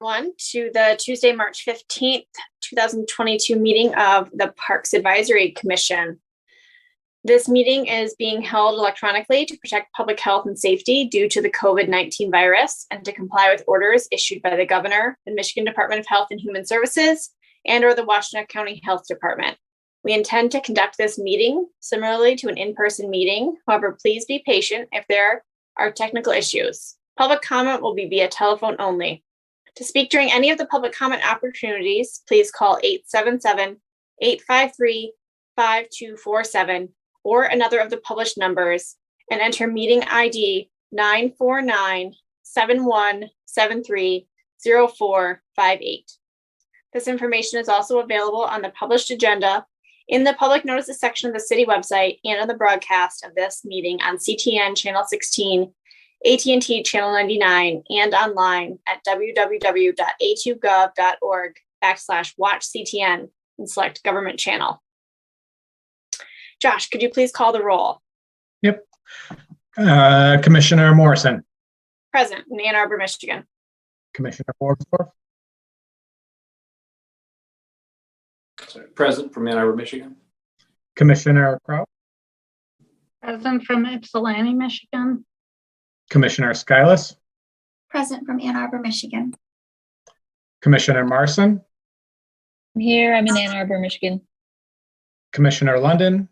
everyone to the Tuesday, March 15th, 2022 meeting of the Parks Advisory Commission. This meeting is being held electronically to protect public health and safety due to the COVID-19 virus and to comply with orders issued by the governor, the Michigan Department of Health and Human Services, and/or the Washtenaw County Health Department. We intend to conduct this meeting similarly to an in-person meeting. However, please be patient if there are technical issues. Public comment will be via telephone only. To speak during any of the public comment opportunities, please call 877-853-5247 or another of the published numbers and enter meeting ID 949-7173-0458. This information is also available on the published agenda in the public notices section of the city website and on the broadcast of this meeting on CTN Channel 16, AT&T Channel 99, and online at www.atugov.org/watchctn and select government channel. Josh, could you please call the roll? Yep. Commissioner Morrison. Present in Ann Arbor, Michigan. Commissioner Forsdorf. Present from Ann Arbor, Michigan. Commissioner Kraut. Present from Ypsilanti, Michigan. Commissioner Skylas. Present from Ann Arbor, Michigan. Commissioner Marson. I'm here. I'm in Ann Arbor, Michigan. Commissioner London.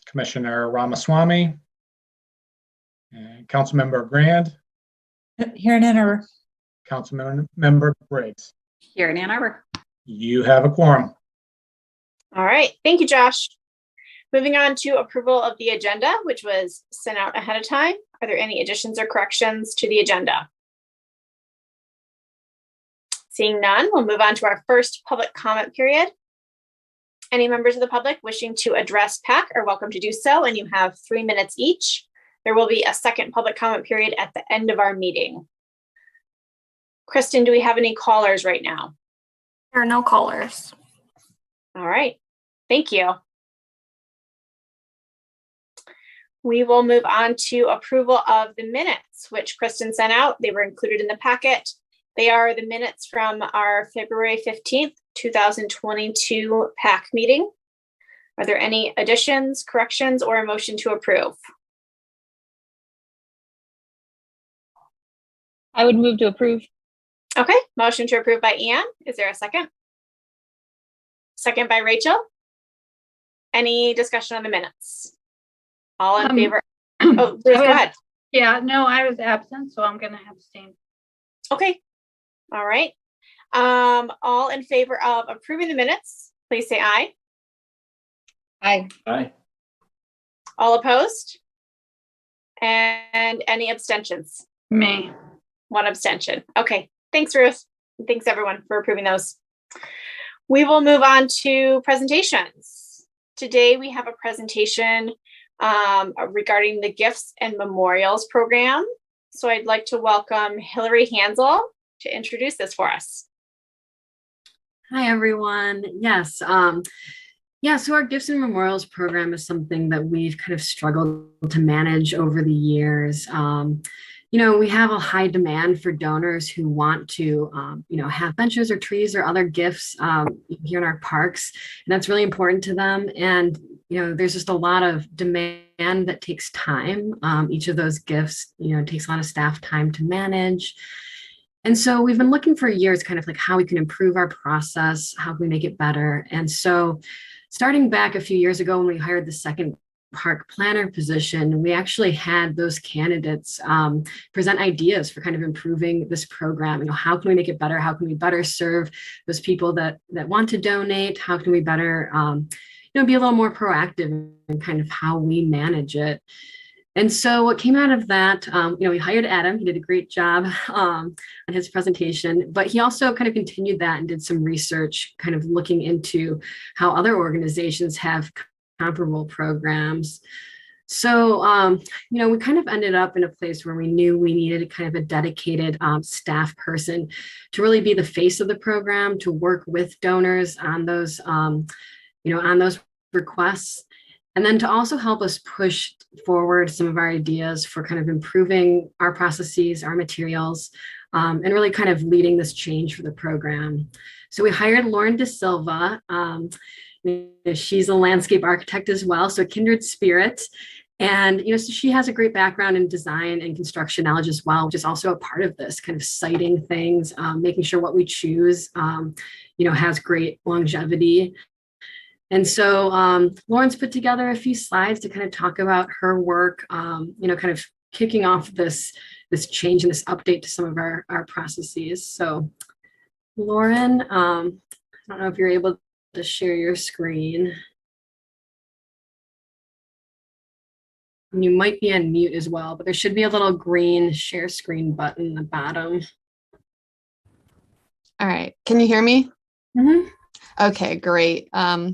Commissioner Ramaswamy. And Councilmember Grand. Here in Ann Arbor. Councilmember Briggs. Here in Ann Arbor. You have a quorum. All right. Thank you, Josh. Moving on to approval of the agenda, which was sent out ahead of time. Are there any additions or corrections to the agenda? Seeing none, we'll move on to our first public comment period. Any members of the public wishing to address PAC are welcome to do so, and you have 3 minutes each. There will be a second public comment period at the end of our meeting. Kristen, do we have any callers right now? There are no callers. All right, thank you. We will move on to approval of the minutes, which Kristen sent out. They were included in the packet. They are the minutes from our February 15th, 2022 PAC meeting. Are there any additions, corrections, or a motion to approve? I would move to approve. Okay, motion to approve by Ann. Is there a second? Second by Rachel. Any discussion on the minutes? All in favor? Oh, Liz, go ahead. Yeah, no, I was absent, so I'm going to abstain. Okay. All right. All in favor of approving the minutes, please say aye. Aye. Aye. All opposed? And any abstentions? Me. One abstention. Okay. Thanks, Ruth. And thanks, everyone, for approving those. We will move on to presentations. Today, we have a presentation regarding the Gifts and Memorials program. So I'd like to welcome Hillary Hansel to introduce this for us. Hi, everyone. Yes. So our Gifts and Memorials program is something that we've kind of struggled to manage over the years. We have a high demand for donors who want to, have benches or trees or other gifts here in our parks, and that's really important to them. And, there's just a lot of demand that takes time. Each of those gifts, takes a lot of staff time to manage. And so we've been looking for years kind of like how we can improve our process, how can we make it better. And so starting back a few years ago when we hired the second park planner position, we actually had those candidates present ideas for kind of improving this program. How can we make it better? How can we better serve those people that want to donate? How can we better, be a little more proactive in kind of how we manage it? And so what came out of that, we hired Adam. He did a great job on his presentation, but he also kind of continued that and did some research, kind of looking into how other organizations have comparable programs. So, we kind of ended up in a place where we knew we needed kind of a dedicated staff person to really be the face of the program, to work with donors on those, on those requests, and then to also help us push forward some of our ideas for kind of improving our processes, our materials, and really kind of leading this change for the program. So we hired Lauren De Silva. She's a landscape architect as well, so a kindred spirit. And, so she has a great background in design and construction knowledge as well, which is also a part of this kind of citing things, making sure what we choose, has great longevity. And so Lauren's put together a few slides to kind of talk about her work, kind of kicking off this change and this update to some of our processes. So Lauren, I don't know if you're able to share your screen. And you might be on mute as well, but there should be a little green share screen button in the bottom. All right. Can you hear me? Mm-hmm. Okay, great. Hi,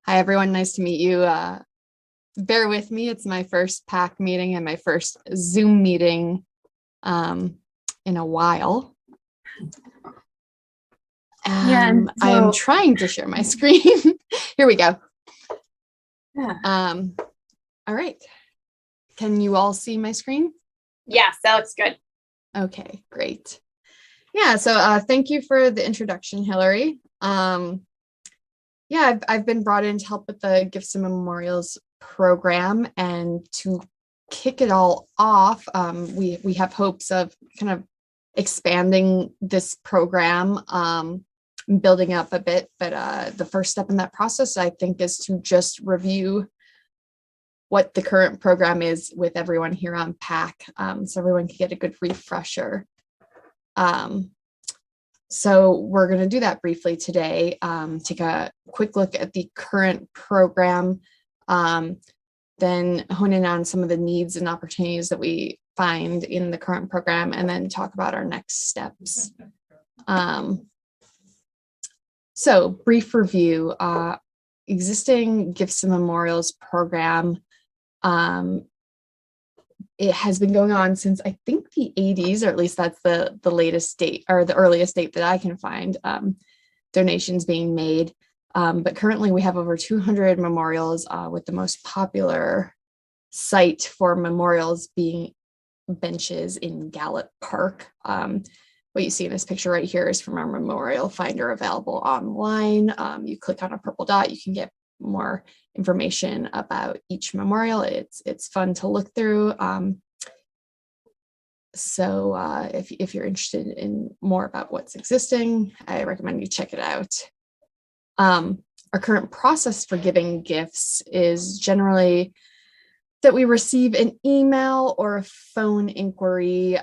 everyone. Nice to meet you. Bear with me. It's my first PAC meeting and my first Zoom meeting in a while. I'm trying to share my screen. Here we go. Yeah. All right. Can you all see my screen? Yes, that looks good. Okay, great. Yeah, so thank you for the introduction, Hillary. I've been brought in to help with the Gifts and Memorials program, and to kick it all off, we have hopes of kind of expanding this program, building up a bit, but the first step in that process, I think, is to just review what the current program is with everyone here on PAC, so everyone can get a good refresher. So we're going to do that briefly today, take a quick look at the current program, then hone in on some of the needs and opportunities that we find in the current program, and then talk about our next steps. So brief review, existing Gifts and Memorials program. It has been going on since, I think, the 80s, or at least that's the latest date, or the earliest date that I can find, donations being made. But currently we have over 200 memorials, with the most popular site for memorials being benches in Gallup Park. What you see in this picture right here is from our memorial finder available online. You click on a purple dot, you can get more information about each memorial. It's fun to look through. So if you're interested in more about what's existing, I recommend you check it out. Our current process for giving gifts is generally that we receive an email or a phone inquiry,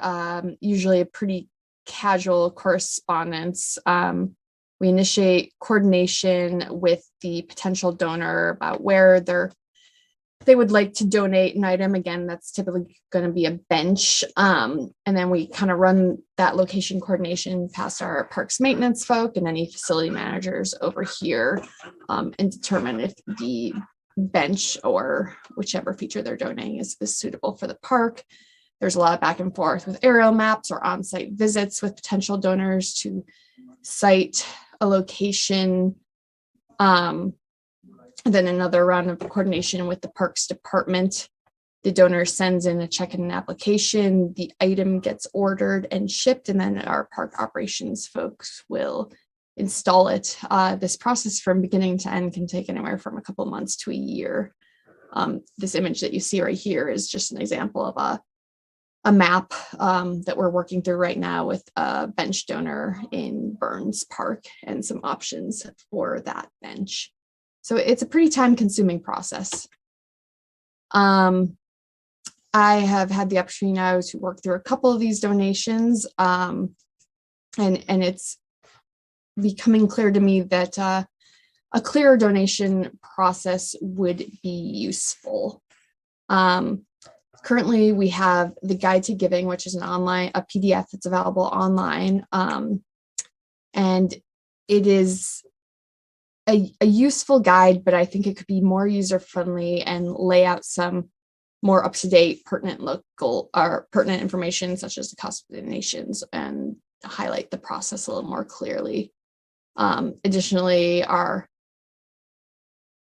usually a pretty casual correspondence. We initiate coordination with the potential donor about where they would like to donate an item. Again, that's typically going to be a bench. And then we kind of run that location coordination past our parks maintenance folk and any facility managers over here, and determine if the bench or whichever feature they're donating is suitable for the park. There's a lot of back and forth with aerial maps or on-site visits with potential donors to cite a location, then another round of coordination with the parks department. The donor sends in a check and an application, the item gets ordered and shipped, and then our park operations folks will install it. This process from beginning to end can take anywhere from a couple months to a year. This image that you see right here is just an example of a map that we're working through right now with a bench donor in Burns Park and some options for that bench. So it's a pretty time-consuming process. I have had the opportunity now to work through a couple of these donations, and it's becoming clear to me that a clearer donation process would be useful. Currently, we have the Guide to Giving, which is a PDF that's available online. And it is a useful guide, but I think it could be more user-friendly and lay out some more up-to-date pertinent information, such as the cost of donations, and highlight the process a little more clearly. Additionally, our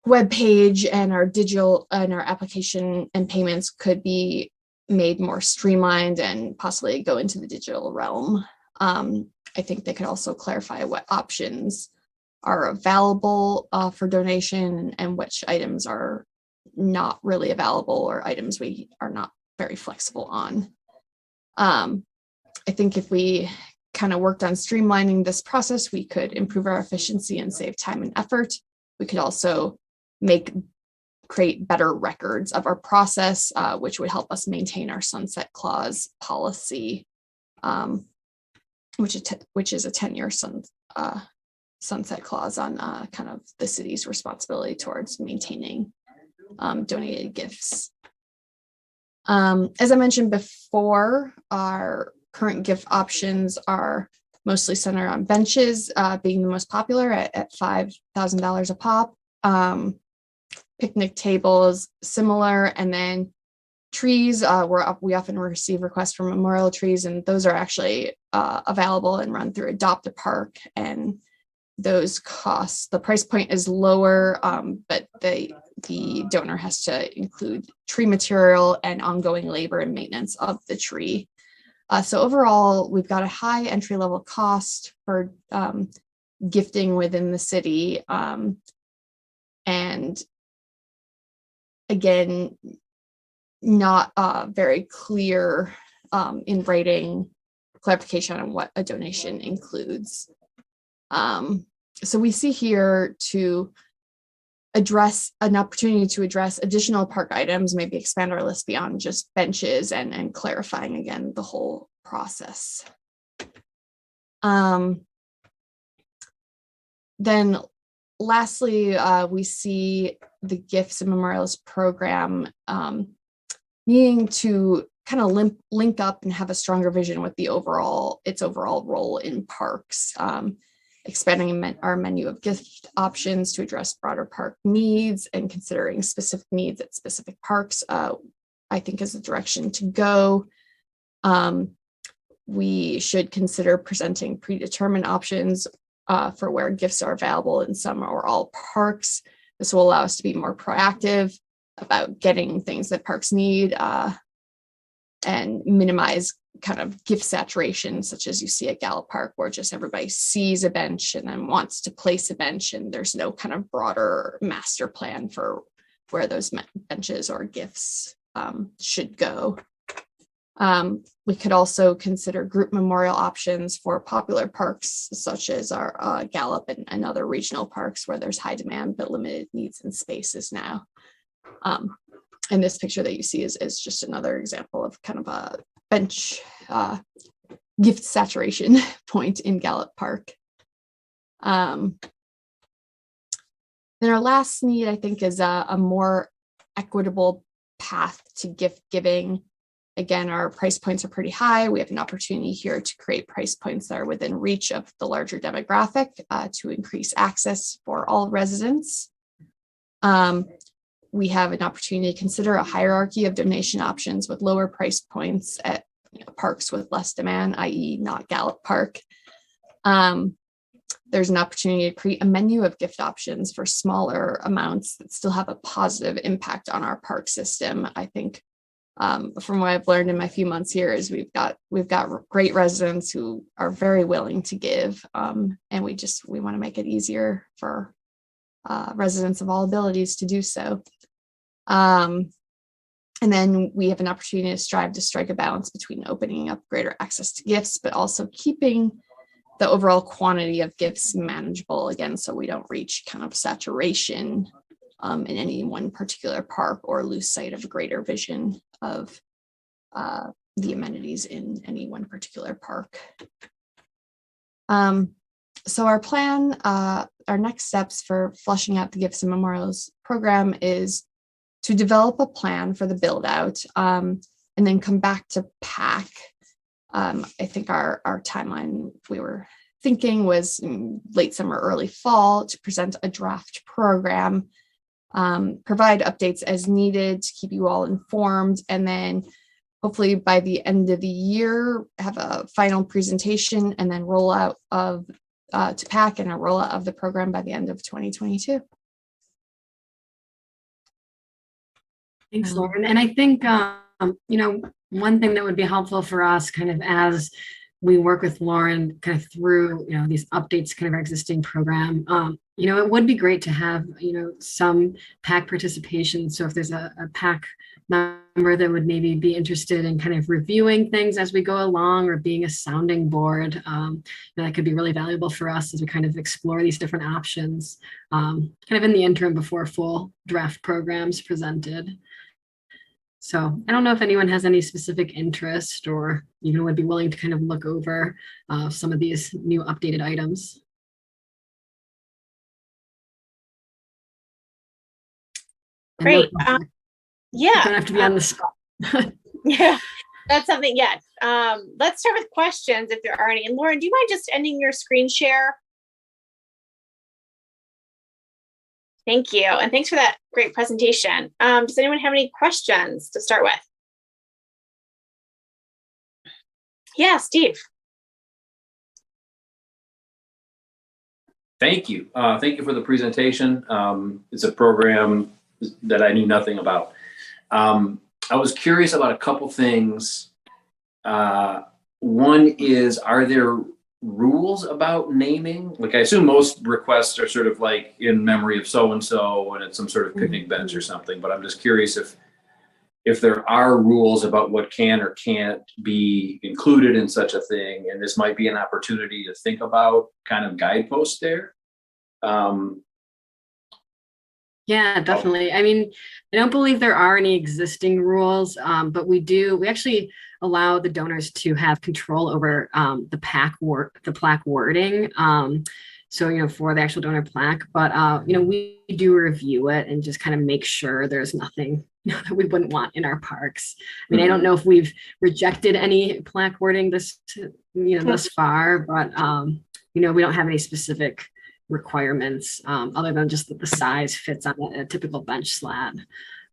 web page and our digital and our application and payments could be made more streamlined and possibly go into the digital realm. I think they could also clarify what options are available for donation and which items are not really available or items we are not very flexible on. I think if we kind of worked on streamlining this process, we could improve our efficiency and save time and effort. We could also create better records of our process, which would help us maintain our sunset clause policy, which is a 10-year sunset clause on kind of the city's responsibility towards maintaining donated gifts. As I mentioned before, our current gift options are mostly centered on benches, being the most popular at $5,000 a pop. Picnic tables, similar, and then trees. We often receive requests for memorial trees, and those are actually available and run through Adopt a Park. And those costs, the price point is lower, but the donor has to include tree material and ongoing labor and maintenance of the tree. So overall, we've got a high entry level cost for gifting within the city. And again, not very clear in writing clarification on what a donation includes. So we see here to address an opportunity to address additional park items, maybe expand our list beyond just benches and clarifying again the whole process. Then lastly, we see the Gifts and Memorials program needing to kind of link up and have a stronger vision with its overall role in parks. Expanding our menu of gift options to address broader park needs and considering specific needs at specific parks, I think is the direction to go. We should consider presenting predetermined options for where gifts are available in some or all parks. This will allow us to be more proactive about getting things that parks need and minimize kind of gift saturation, such as you see at Gallup Park, where just everybody sees a bench and then wants to place a bench, and there's no kind of broader master plan for where those benches or gifts should go. We could also consider group memorial options for popular parks, such as our Gallup and other regional parks where there's high demand but limited needs and spaces now. And this picture that you see is just another example of kind of a bench gift saturation point in Gallup Park. Then our last need, I think, is a more equitable path to gift giving. Again, our price points are pretty high. We have an opportunity here to create price points that are within reach of the larger demographic to increase access for all residents. We have an opportunity to consider a hierarchy of donation options with lower price points at parks with less demand, i.e. not Gallup Park. There's an opportunity to create a menu of gift options for smaller amounts that still have a positive impact on our park system. I think from what I've learned in my few months here is we've got great residents who are very willing to give, and we want to make it easier for residents of all abilities to do so. And then we have an opportunity to strive to strike a balance between opening up greater access to gifts, but also keeping the overall quantity of gifts manageable, again, so we don't reach kind of saturation in any one particular park or lose sight of a greater vision of the amenities in any one particular park. So our plan, our next steps for fleshing out the Gifts and Memorials program is to develop a plan for the build out and then come back to PAC. I think our timeline we were thinking was late summer, early fall to present a draft program, provide updates as needed to keep you all informed, and then hopefully by the end of the year have a final presentation and then rollout of to PAC and a rollout of the program by the end of 2022. Thanks, Lauren. And I think, one thing that would be helpful for us kind of as we work with Lauren kind of through, these updates kind of our existing program, it would be great to have, some PAC participation. So if there's a PAC member that would maybe be interested in kind of reviewing things as we go along or being a sounding board, that could be really valuable for us as we kind of explore these different options, kind of in the interim before full draft programs presented. So I don't know if anyone has any specific interest or even would be willing to kind of look over some of these new updated items. Great. You don't have to be on the spot. Yeah, that's something. Yeah. Let's start with questions if there are any. And Lauren, do you mind just ending your screen share? Thank you. And thanks for that great presentation. Does anyone have any questions to start with? Yeah, Steve. Thank you. Thank you for the presentation. It's a program that I knew nothing about. I was curious about a couple things. One is, are there rules about naming? Like, I assume most requests are sort of like in memory of so-and-so and it's some sort of picnic bench or something, but I'm just curious if there are rules about what can or can't be included in such a thing, and this might be an opportunity to think about kind of guideposts there. Yeah, definitely. I mean, I don't believe there are any existing rules, but we actually allow the donors to have control over the plaque wording. So, for the actual donor plaque, but, we do review it and just kind of make sure there's nothing that we wouldn't want in our parks. I mean, I don't know if we've rejected any plaque wording thus far, but, we don't have any specific requirements other than just that the size fits on a typical bench slab.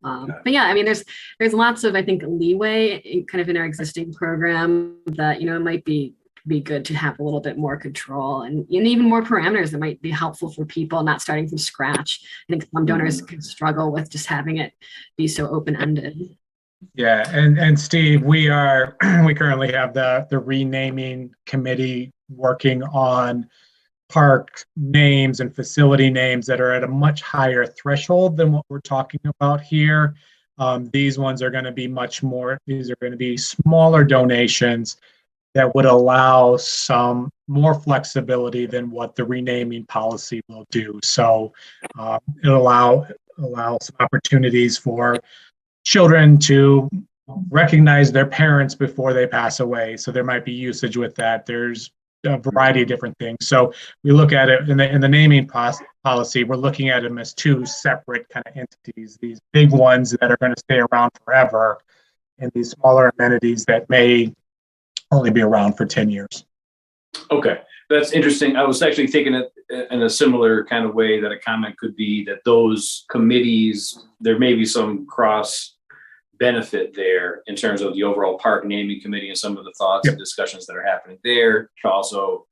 But yeah, I mean, there's lots of, I think, leeway in our existing program that, it might be good to have a little bit more control and even more parameters that might be helpful for people not starting from scratch. I think some donors can struggle with just having it be so open-ended. Yeah, and Steve, we currently have the renaming committee working on park names and facility names that are at a much higher threshold than what we're talking about here. These ones are going to be these are going to be smaller donations that would allow some more flexibility than what the renaming policy will do. So it'll allow some opportunities for children to recognize their parents before they pass away. So there might be usage with that. There's a variety of different things. So we look at it in the naming policy, we're looking at them as two separate kind of entities, these big ones that are going to stay around forever, and these smaller amenities that may only be around for 10 years. Okay, that's interesting. I was actually thinking it in a similar kind of way, that a comment could be that those committees, there may be some cross benefit there in terms of the overall park naming committee and some of the thoughts and discussions that are happening there, to also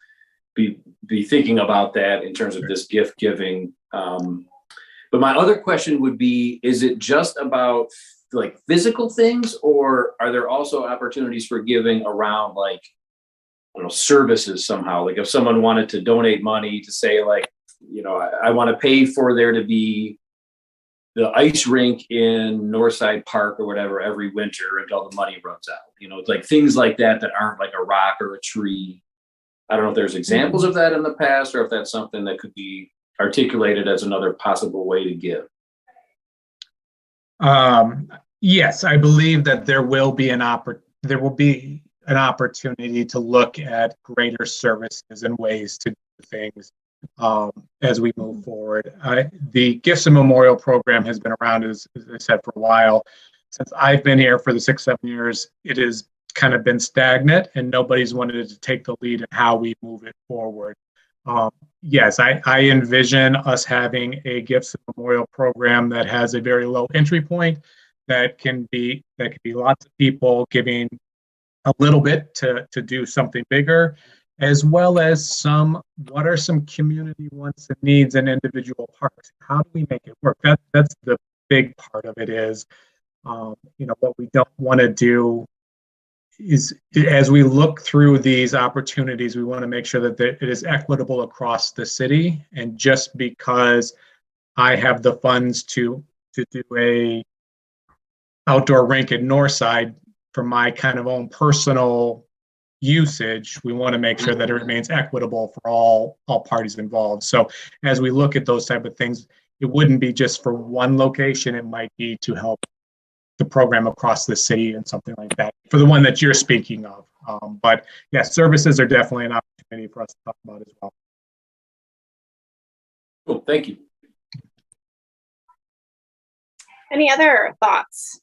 be thinking about that in terms of this gift giving. But my other question would be, is it just about like physical things, or are there also opportunities for giving around like, services somehow? Like if someone wanted to donate money to say like, I want to pay for there to be the ice rink in Northside Park or whatever every winter until the money runs out. Like things like that aren't like a rock or a tree. I don't know if there's examples of that in the past, or if that's something that could be articulated as another possible way to give. Yes, I believe that there will be an opportunity to look at greater services and ways to do things as we move forward. The Gifts and Memorial Program has been around, as I said, for a while. Since I've been here for the 6-7 years, it has kind of been stagnant, and nobody's wanted to take the lead in how we move it forward. Yes, I envision us having a Gifts and Memorial Program that has a very low entry point, that can be lots of people giving a little bit to do something bigger, as well as what are some community wants and needs in individual parks? How do we make it work? That's the big part of it is, what we don't want to do is as we look through these opportunities, we want to make sure that it is equitable across the city. And just because I have the funds to do a outdoor rink at Northside for my kind of own personal usage, we want to make sure that it remains equitable for all parties involved. So as we look at those type of things, it wouldn't be just for one location. It might be to help the program across the city and something like that for the one that you're speaking of. But yeah, services are definitely an opportunity for us to talk about as well. Cool, thank you. Any other thoughts?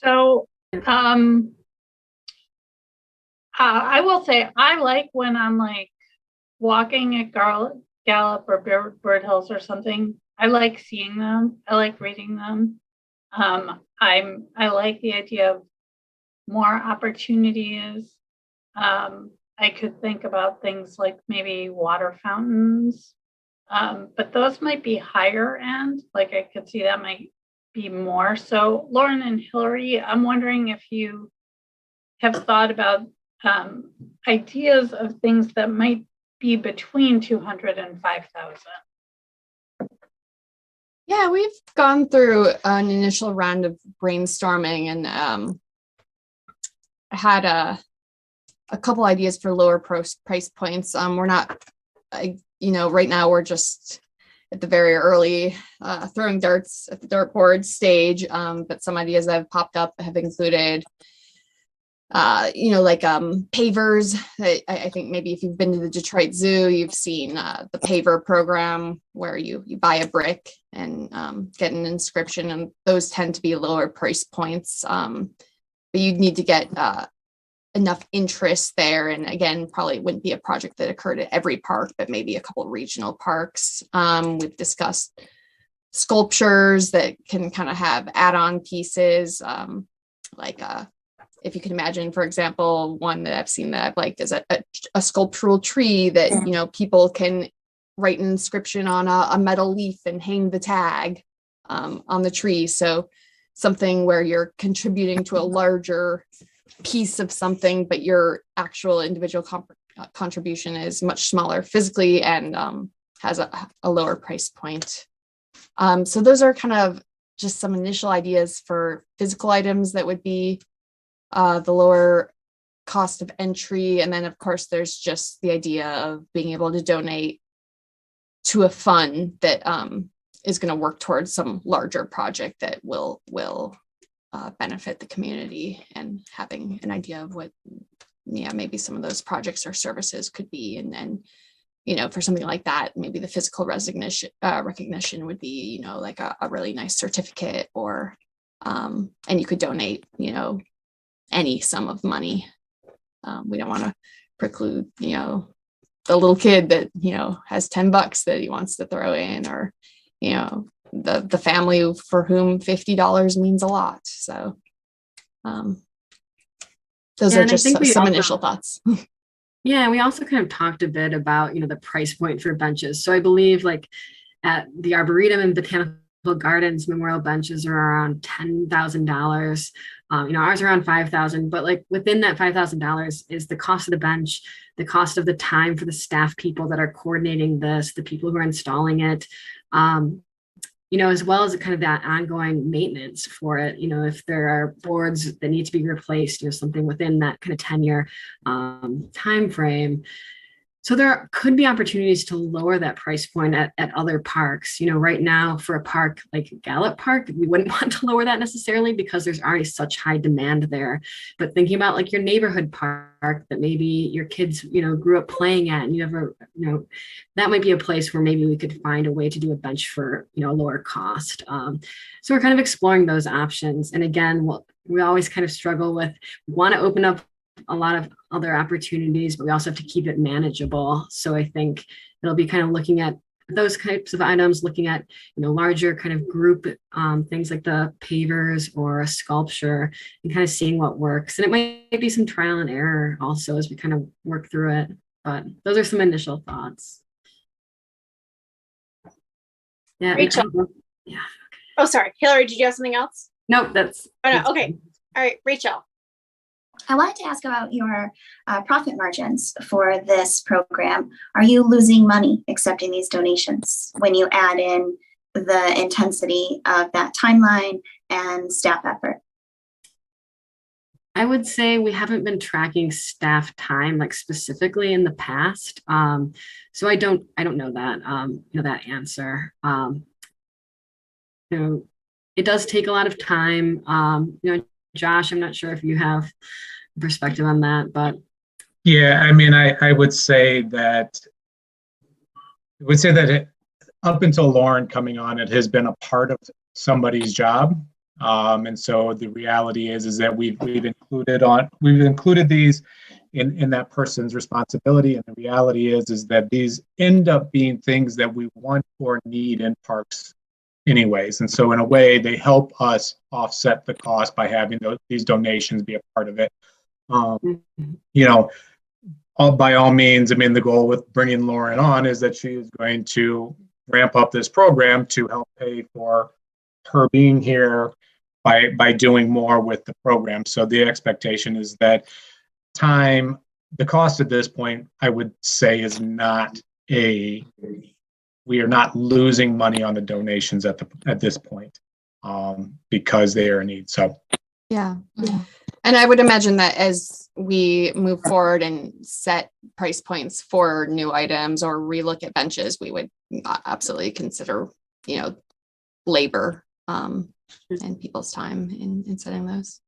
So, I will say I like when I'm like walking at Gallup or Bird Hills or something. I like seeing them. I like reading them. I like the idea of more opportunities. I could think about things like maybe water fountains, but those might be higher end. Like I could see that might be more. So Lauren and Hillary, I'm wondering if you have thought about ideas of things that might be between 200 and 5,000. Yeah, we've gone through an initial round of brainstorming and had a couple ideas for lower price points. We're not, right now we're just at the very early throwing darts at the dartboard stage. But some ideas that have popped up have included pavers. I think maybe if you've been to the Detroit Zoo, you've seen the paver program where you buy a brick and get an inscription, and those tend to be lower price points. But you'd need to get enough interest there. And again, probably wouldn't be a project that occurred at every park, but maybe a couple of regional parks. We've discussed sculptures that can kind of have add-on pieces, if you can imagine, for example, one that I've seen that I've liked is a sculptural tree that, people can write an inscription on a metal leaf and hang the tag on the tree. So something where you're contributing to a larger piece of something, but your actual individual contribution is much smaller physically and has a lower price point. So those are kind of just some initial ideas for physical items that would be the lower cost of entry. And then of course there's just the idea of being able to donate to a fund that is going to work towards some larger project that will benefit the community, and having an idea of what maybe some of those projects or services could be. And then for something like that, maybe the physical recognition would be like a really nice certificate, or and you could donate any sum of money. We don't want to preclude, the little kid that, has $10 that he wants to throw in, or, the family for whom $50 means a lot. So those are just some initial thoughts. Yeah, we also kind of talked a bit about, the price point for benches. So I believe like at the Arboretum and Botanical Gardens, memorial benches are around $10,000. Ours are around $5,000, but like within that $5,000 is the cost of the bench, the cost of the time for the staff people that are coordinating this, the people who are installing it, as well as kind of that ongoing maintenance for it. If there are boards that need to be replaced, something within that kind of 10-year time frame. So there could be opportunities to lower that price point at other parks. Right now for a park like Gallup Park, we wouldn't want to lower that necessarily because there's already such high demand there. But thinking about like your neighborhood park that maybe your kids, grew up playing at, and you have that might be a place where maybe we could find a way to do a bench for, a lower cost. So we're kind of exploring those options. And again, we always kind of struggle with, we want to open up a lot of other opportunities, but we also have to keep it manageable. So I think it'll be kind of looking at those types of items, looking at, larger kind of group things like the pavers or a sculpture, and kind of seeing what works. And it might be some trial and error also as we kind of work through it. But those are some initial thoughts. Yeah. Rachel. Yeah. Oh, sorry. Hillary, did you have something else? Nope, that's. Oh, no. Okay. All right, Rachel. I wanted to ask about your profit margins for this program. Are you losing money accepting these donations when you add in the intensity of that timeline and staff effort? I would say we haven't been tracking staff time like specifically in the past. So I don't know that, that answer. It does take a lot of time. Josh, I'm not sure if you have perspective on that, but yeah, I mean, I would say that up until Lauren coming on, it has been a part of somebody's job, and so the reality is that we've included these in that person's responsibility, and the reality is that these end up being things that we want or need in parks anyways. And so in a way, they help us offset the cost by having these donations be a part of it. By all means, I mean, the goal with bringing Lauren on is that she is going to ramp up this program to help pay for her being here by doing more with the program. So the expectation is that the cost at this point, I would say, is not we are not losing money on the donations at this point because they are in need. So yeah. And I would imagine that as we move forward and set price points for new items or relook at benches, we would absolutely consider, labor and people's time in setting those.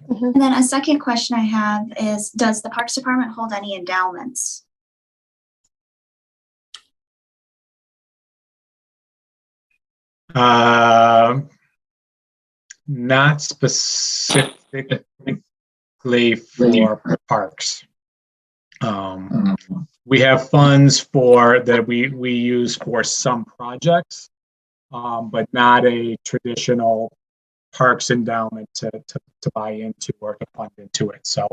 And then a second question I have is, does the Parks Department hold any endowments? Not specifically for parks. We have funds that we use for some projects, but not a traditional parks endowment to buy into or to fund into it. So,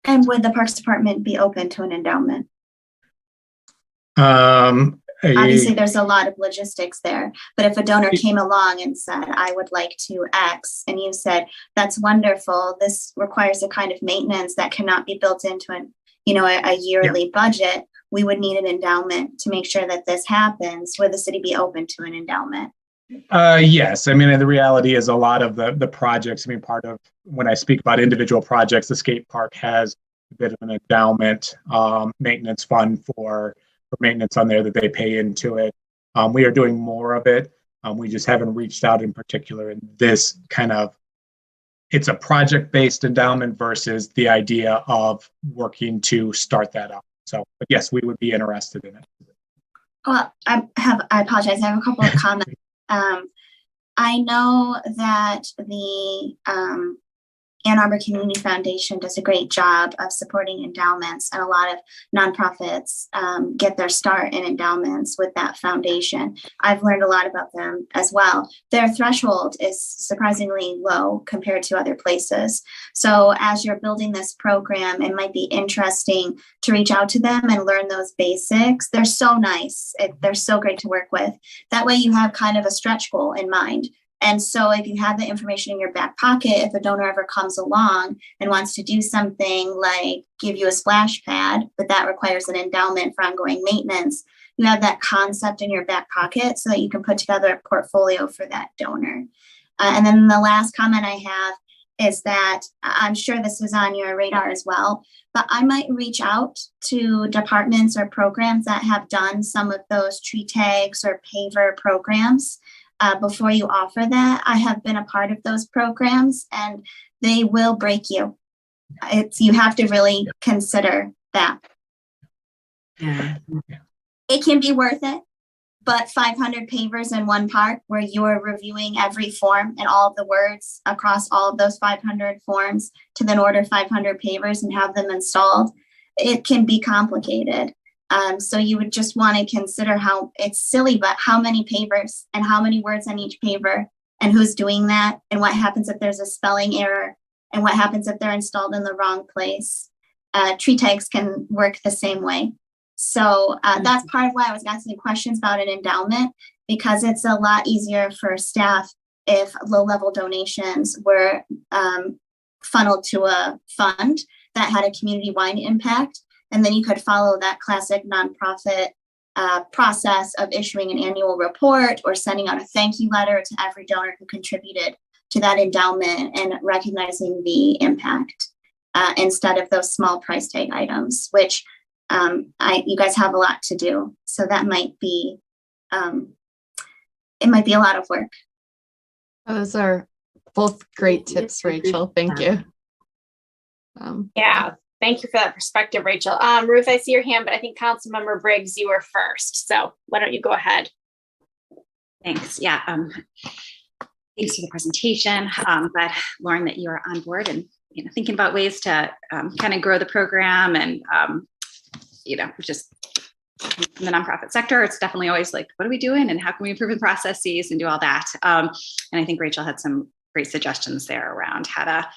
and would the Parks Department be open to an endowment? Obviously, there's a lot of logistics there, but if a donor came along and said, I would like to X, and you said, that's wonderful, this requires a kind of maintenance that cannot be built into a yearly budget, we would need an endowment to make sure that this happens. Would the city be open to an endowment? Yes. I mean, the reality is a lot of the projects, I mean, part of when I speak about individual projects, the skate park has a bit of an endowment maintenance fund for maintenance on there that they pay into it. We are doing more of it. We just haven't reached out in particular in this it's a project-based endowment versus the idea of working to start that up. So, but yes, we would be interested in it. Well, I apologize. I have a couple of comments. I know that the Ann Arbor Community Foundation does a great job of supporting endowments, and a lot of nonprofits get their start in endowments with that foundation. I've learned a lot about them as well. Their threshold is surprisingly low compared to other places. So as you're building this program, it might be interesting to reach out to them and learn those basics. They're so nice. They're so great to work with. That way you have kind of a stretch goal in mind. And so if you have the information in your back pocket, if a donor ever comes along and wants to do something like give you a splash pad, but that requires an endowment for ongoing maintenance, you have that concept in your back pocket so that you can put together a portfolio for that donor. And then the last comment I have is that I'm sure this is on your radar as well, but I might reach out to departments or programs that have done some of those tree tags or paver programs. Before you offer that. I have been a part of those programs and they will break you. You have to really consider that. Yeah. It can be worth it, but 500 pavers in one park where you're reviewing every form and all of the words across all of those 500 forms to then order 500 pavers and have them installed, it can be complicated. So you would just want to consider how it's silly, but how many pavers and how many words on each paver and who's doing that and what happens if there's a spelling error and what happens if they're installed in the wrong place. Tree tags can work the same way. So that's part of why I was asking questions about an endowment, because it's a lot easier for staff if low-level donations were funneled to a fund that had a community-wide impact. And then you could follow that classic nonprofit process of issuing an annual report or sending out a thank you letter to every donor who contributed to that endowment and recognizing the impact instead of those small price tag items, which you guys have a lot to do. So that might be, it might be a lot of work. Those are both great tips, Rachel. Thank you. Yeah, thank you for that perspective, Rachel. Ruth, I see your hand, but I think Councilmember Briggs, you were first. So why don't you go ahead? Thanks. Yeah. Thanks for the presentation. Glad, Lauren, that you're on board and thinking about ways to kind of grow the program and just in the nonprofit sector. It's definitely always like, what are we doing and how can we improve the processes and do all that? And I think Rachel had some great suggestions there around how to,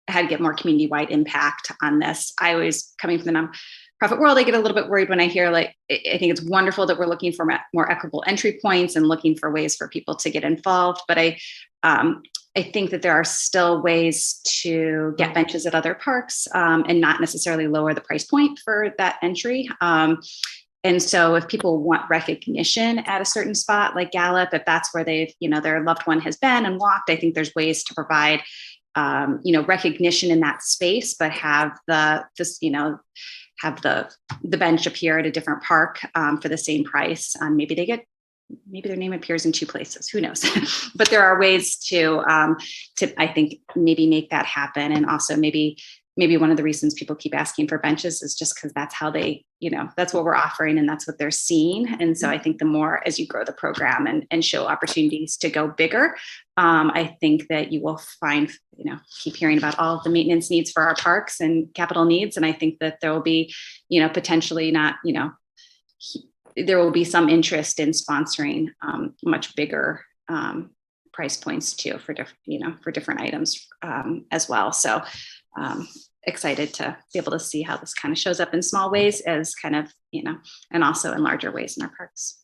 how to get more community-wide impact on this. I always, coming from the nonprofit world, I get a little bit worried when I hear I think it's wonderful that we're looking for more equitable entry points and looking for ways for people to get involved. But I think that there are still ways to get benches at other parks and not necessarily lower the price point for that entry. And so if people want recognition at a certain spot like Gallup, if that's where they've, their loved one has been and walked, I think there's ways to provide, recognition in that space, but have the bench appear at a different park for the same price. Maybe their name appears in two places, who knows? But there are ways to I think maybe make that happen. And also maybe one of the reasons people keep asking for benches is just because that's how they, that's what we're offering and that's what they're seeing. And so I think the more as you grow the program and show opportunities to go bigger, I think that you will find, keep hearing about all of the maintenance needs for our parks and capital needs. And I think that there will be, potentially not, there will be some interest in sponsoring much bigger price points too for different items as well. So excited to be able to see how this kind of shows up in small ways as kind of, and also in larger ways in our parks.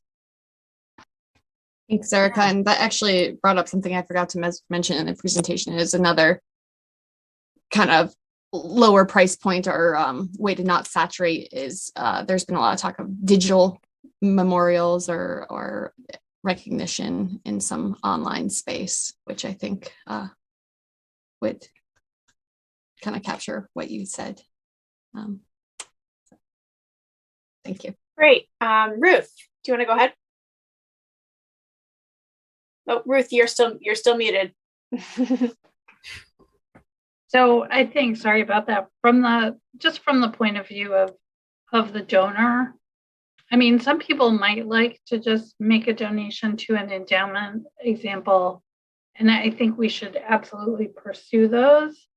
Thanks, Erica. And that actually brought up something I forgot to mention in the presentation is another kind of lower price point or way to not saturate is there's been a lot of talk of digital memorials or recognition in some online space, which I think would kind of capture what you said. Thank you. Great. Ruth, do you want to go ahead? Oh, Ruth, you're still muted. So I think, sorry about that, from the point of view of the donor, I mean, some people might like to just make a donation to an endowment example, and I think we should absolutely pursue those.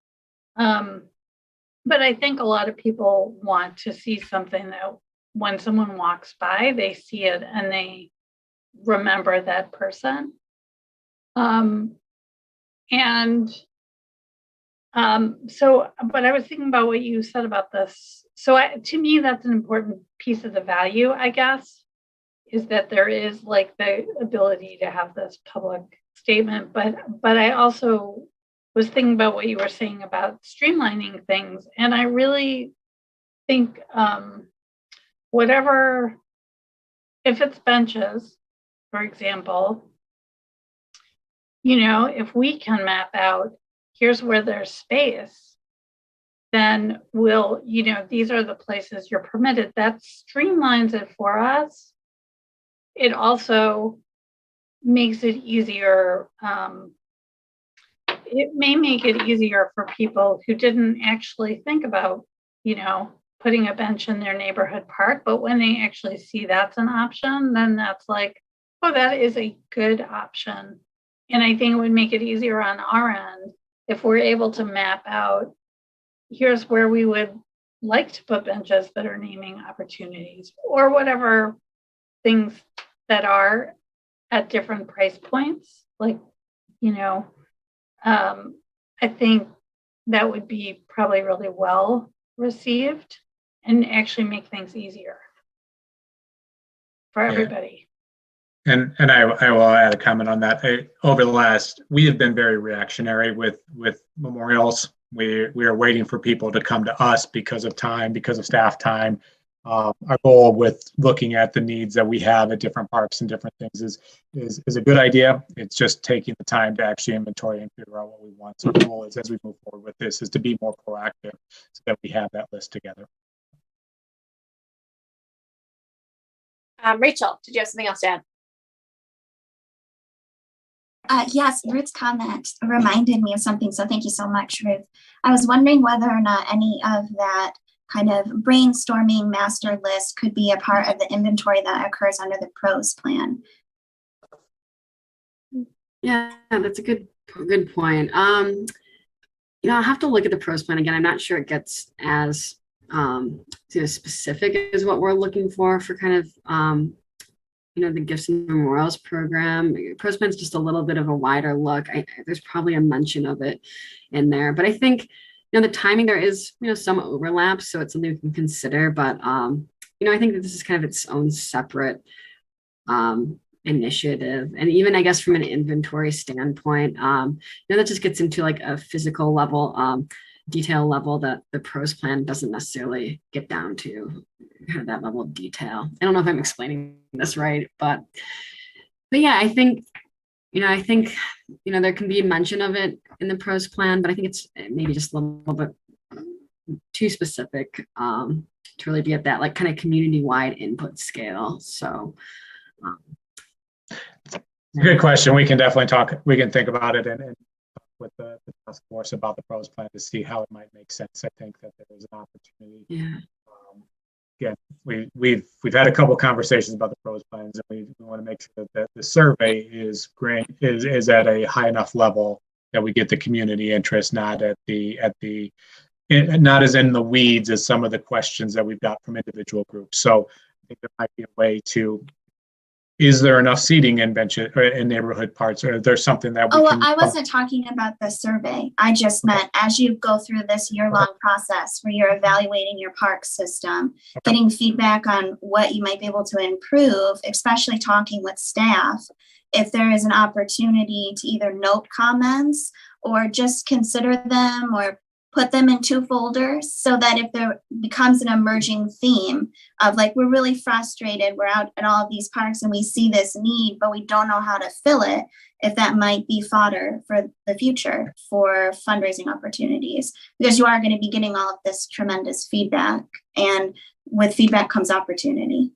But I think a lot of people want to see something that when someone walks by, they see it and they remember that person. So, but I was thinking about what you said about this. So to me, that's an important piece of the value, I guess, is that there is like the ability to have this public statement. But I also was thinking about what you were saying about streamlining things. And I really think if it's benches, for example, if we can map out, here's where there's space, then these are the places you're permitted. That streamlines it for us. It also makes it easier. It may make it easier for people who didn't actually think about, putting a bench in their neighborhood park, but when they actually see that's an option, then that's like, oh, that is a good option. And I think it would make it easier on our end if we're able to map out, here's where we would like to put benches that are naming opportunities or whatever things that are at different price points. Like, I think that would be probably really well received and actually make things easier for everybody. And I will add a comment on that. We have been very reactionary with memorials. We are waiting for people to come to us because of time, because of staff time. Our goal with looking at the needs that we have at different parks and different things is a good idea. It's just taking the time to actually inventory and figure out what we want. So our goal is, as we move forward with this, is to be more proactive so that we have that list together. Rachel, did you have something else to add? Yes, Ruth's comment reminded me of something, so thank you so much, Ruth. I was wondering whether or not any of that kind of brainstorming master list could be a part of the inventory that occurs under the pros plan. Yeah, that's a good point. I'll have to look at the pros plan again. I'm not sure it gets as specific as what we're looking for kind of the Gifts and Memorials program. Pros plan's just a little bit of a wider look. There's probably a mention of it in there, but I think the timing, there is some overlap, so it's something we can consider. But I think that this is kind of its own separate initiative, and even I guess from an inventory standpoint, that just gets into like a physical level, detail level that the pros plan doesn't necessarily get down to kind of that level of detail. I don't know if I'm explaining this right, but yeah, I think there can be mention of it in the pros plan, but I think it's maybe just a little bit too specific to really be at that like kind of community-wide input scale. So good question. We can definitely talk. We can think about it and with the task force about the pros plan to see how it might make sense. I think that there is an opportunity. Yeah. Again, we've had a couple conversations about the pros plans, and we want to make sure that the survey is at a high enough level that we get the community interest, not not as in the weeds as some of the questions that we've got from individual groups. So I think there might be a way to. Is there enough seating in benches or in neighborhood parts, or there's something that we can? I wasn't talking about the survey. I just meant as you go through this year-long process where you're evaluating your park system, getting feedback on what you might be able to improve, especially talking with staff, if there is an opportunity to either note comments or just consider them or put them in 2 folders so that if there becomes an emerging theme of like, we're really frustrated, we're out at all of these parks and we see this need, but we don't know how to fill it, if that might be fodder for the future for fundraising opportunities, because you are going to be getting all of this tremendous feedback, and with feedback comes opportunity.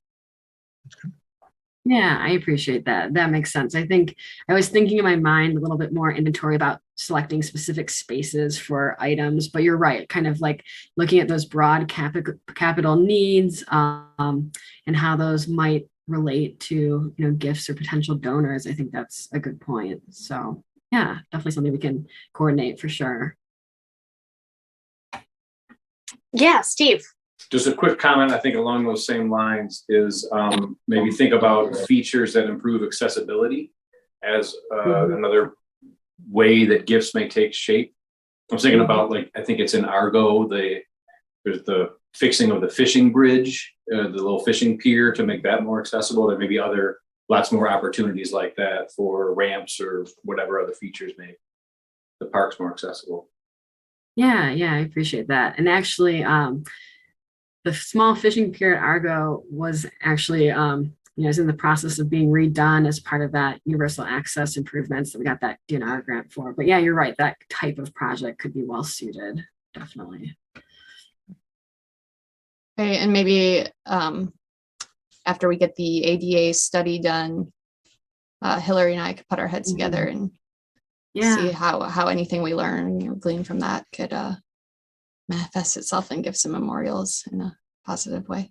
Yeah, I appreciate that. That makes sense. I think I was thinking in my mind a little bit more inventory about selecting specific spaces for items, but you're right, kind of like looking at those broad capital needs and how those might relate to gifts or potential donors. I think that's a good point. So yeah, definitely something we can coordinate for sure. Yeah, Steve. Just a quick comment, I think along those same lines is maybe think about features that improve accessibility as another way that gifts may take shape. I was thinking about, like, I think it's in Argo, there's the fixing of the fishing bridge, the little fishing pier to make that more accessible. There may be lots more opportunities like that for ramps or whatever other features make the parks more accessible. Yeah, I appreciate that. And actually, the small fishing pier at Argo was actually, is in the process of being redone as part of that universal access improvements that we got that DNR grant for. But yeah, you're right. That type of project could be well suited, definitely. Okay, and maybe after we get the ADA study done, Hillary and I could put our heads together and see how anything we learn, glean from that could manifest itself and give some memorials in a positive way.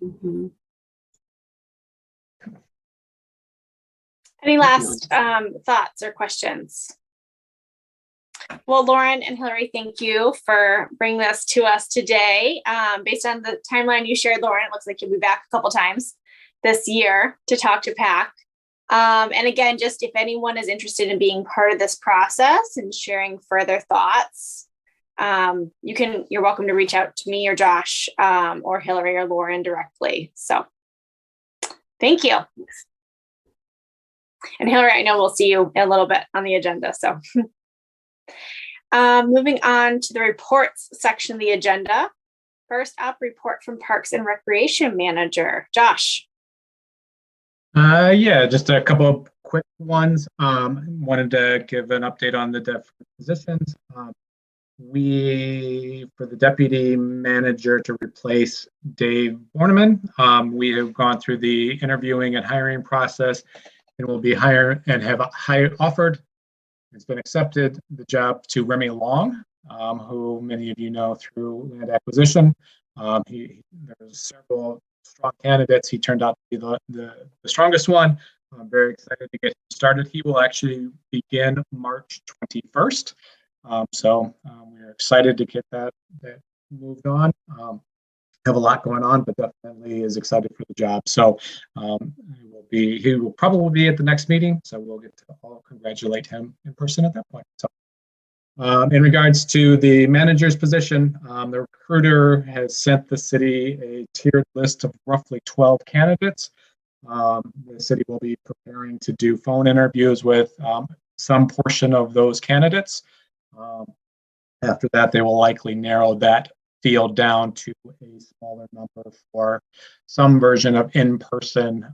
Any last thoughts or questions? Well, Lauren and Hillary, thank you for bringing this to us today. Based on the timeline you shared, Lauren, it looks like you'll be back a couple times this year to talk to PAC. And again, just if anyone is interested in being part of this process and sharing further thoughts, you're welcome to reach out to me or Josh or Hillary or Lauren directly. So thank you. And Hillary, I know we'll see you in a little bit on the agenda. So moving on to the reports section of the agenda. First up, report from Parks and Recreation Manager, Josh. Yeah, just a couple of quick ones. Wanted to give an update on the different positions. For the deputy manager to replace Dave Borneman, we have gone through the interviewing and hiring process, and will be offered. It's been accepted the job to Remy Long, who many of you know through land acquisition. There's several strong candidates. He turned out to be the strongest one. I'm very excited to get him started. He will actually begin March 21st. We're excited to get that moved on. Have a lot going on, but definitely is excited for the job. So he will probably be at the next meeting. So we'll get to all congratulate him in person at that point. So in regards to the manager's position, the recruiter has sent the city a tiered list of roughly 12 candidates. The city will be preparing to do phone interviews with some portion of those candidates. After that, they will likely narrow that field down to a smaller number for some version of in-person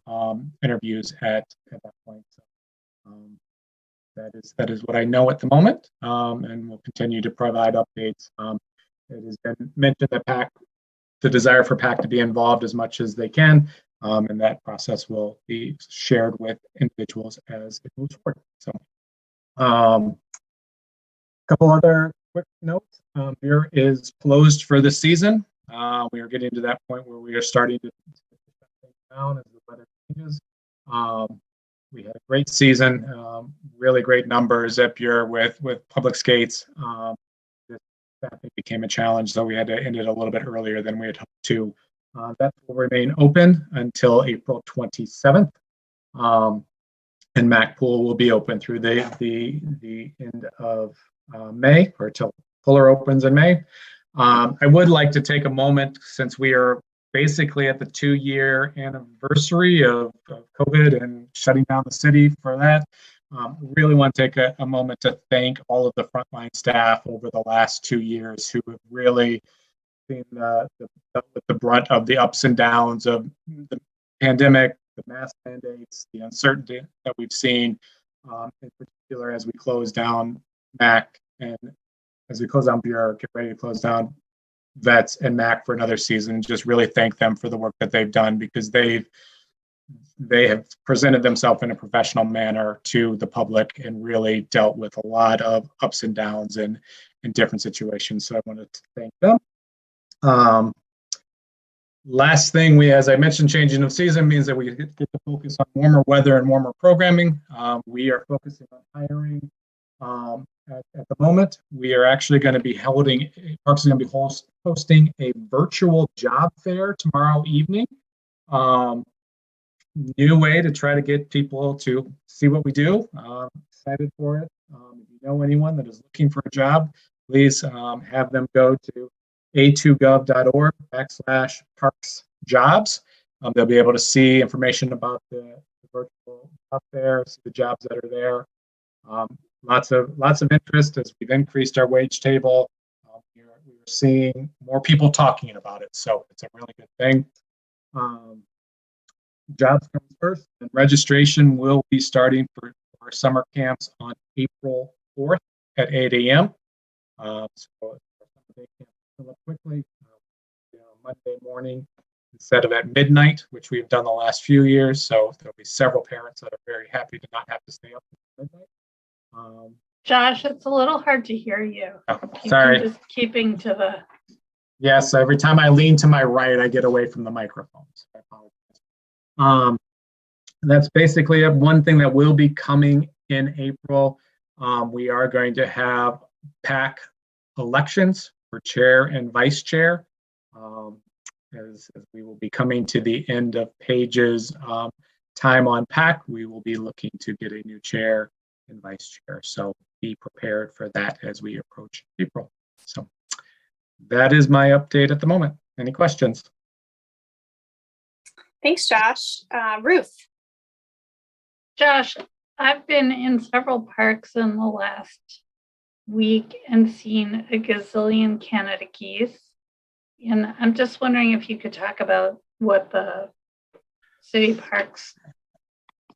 interviews at that point. So, that is what I know at the moment, and we'll continue to provide updates. It has been mentioned that the desire for PAC to be involved as much as they can, and that process will be shared with individuals as it moves forward. So, couple other quick notes. Beer is closed for the season. We are getting to that point where we are starting to shut things down as the weather changes. We had a great season, really great numbers at Beer with public skates. That became a challenge, so we had to end it a little bit earlier than we had hoped to. That will remain open until April 27th. And Mac Pool will be open through the end of May, or till Fuller opens in May. I would like to take a moment, since we are basically at the 2-year anniversary of COVID and shutting down the city for that. Really want to take a moment to thank all of the frontline staff over the last 2 years who have really been the brunt of the ups and downs of the pandemic, the mask mandates, the uncertainty that we've seen, in particular as we close down MAC, and as we close down Bureau, get ready to close down Vets and MAC for another season. Just really thank them for the work that they've done, because they have presented themselves in a professional manner to the public and really dealt with a lot of ups and downs in different situations. So I wanted to thank them. Last thing, as I mentioned, changing of season means that we get to focus on warmer weather and warmer programming. We are focusing on hiring. At the moment, we are actually going to be Parks is going to be hosting a virtual job fair tomorrow evening. New way to try to get people to see what we do. Excited for it. If you know anyone that is looking for a job, please have them go to a2gov.org/parksjobs. They'll be able to see information about the virtual job fair, see the jobs that are there. Lots of interest as we've increased our wage table. We're seeing more people talking about it, so it's a really good thing. Jobs comes first, and registration will be starting for our summer camps on April 4th at 8 a.m. So they can fill up quickly. Monday morning instead of at midnight, which we've done the last few years. So there'll be several parents that are very happy to not have to stay up until midnight. Josh, it's a little hard to hear you. Sorry. Just keeping to the. Yes, every time I lean to my right, I get away from the microphone. So I apologize. That's basically one thing that will be coming in April. We are going to have PAC elections for chair and vice chair. As we will be coming to the end of Paige's time on PAC, we will be looking to get a new chair and vice chair. So be prepared for that as we approach April. So that is my update at the moment. Any questions? Thanks, Josh. Ruth. Josh, I've been in several parks in the last week and seen a gazillion Canada geese. And I'm just wondering if you could talk about what the city parks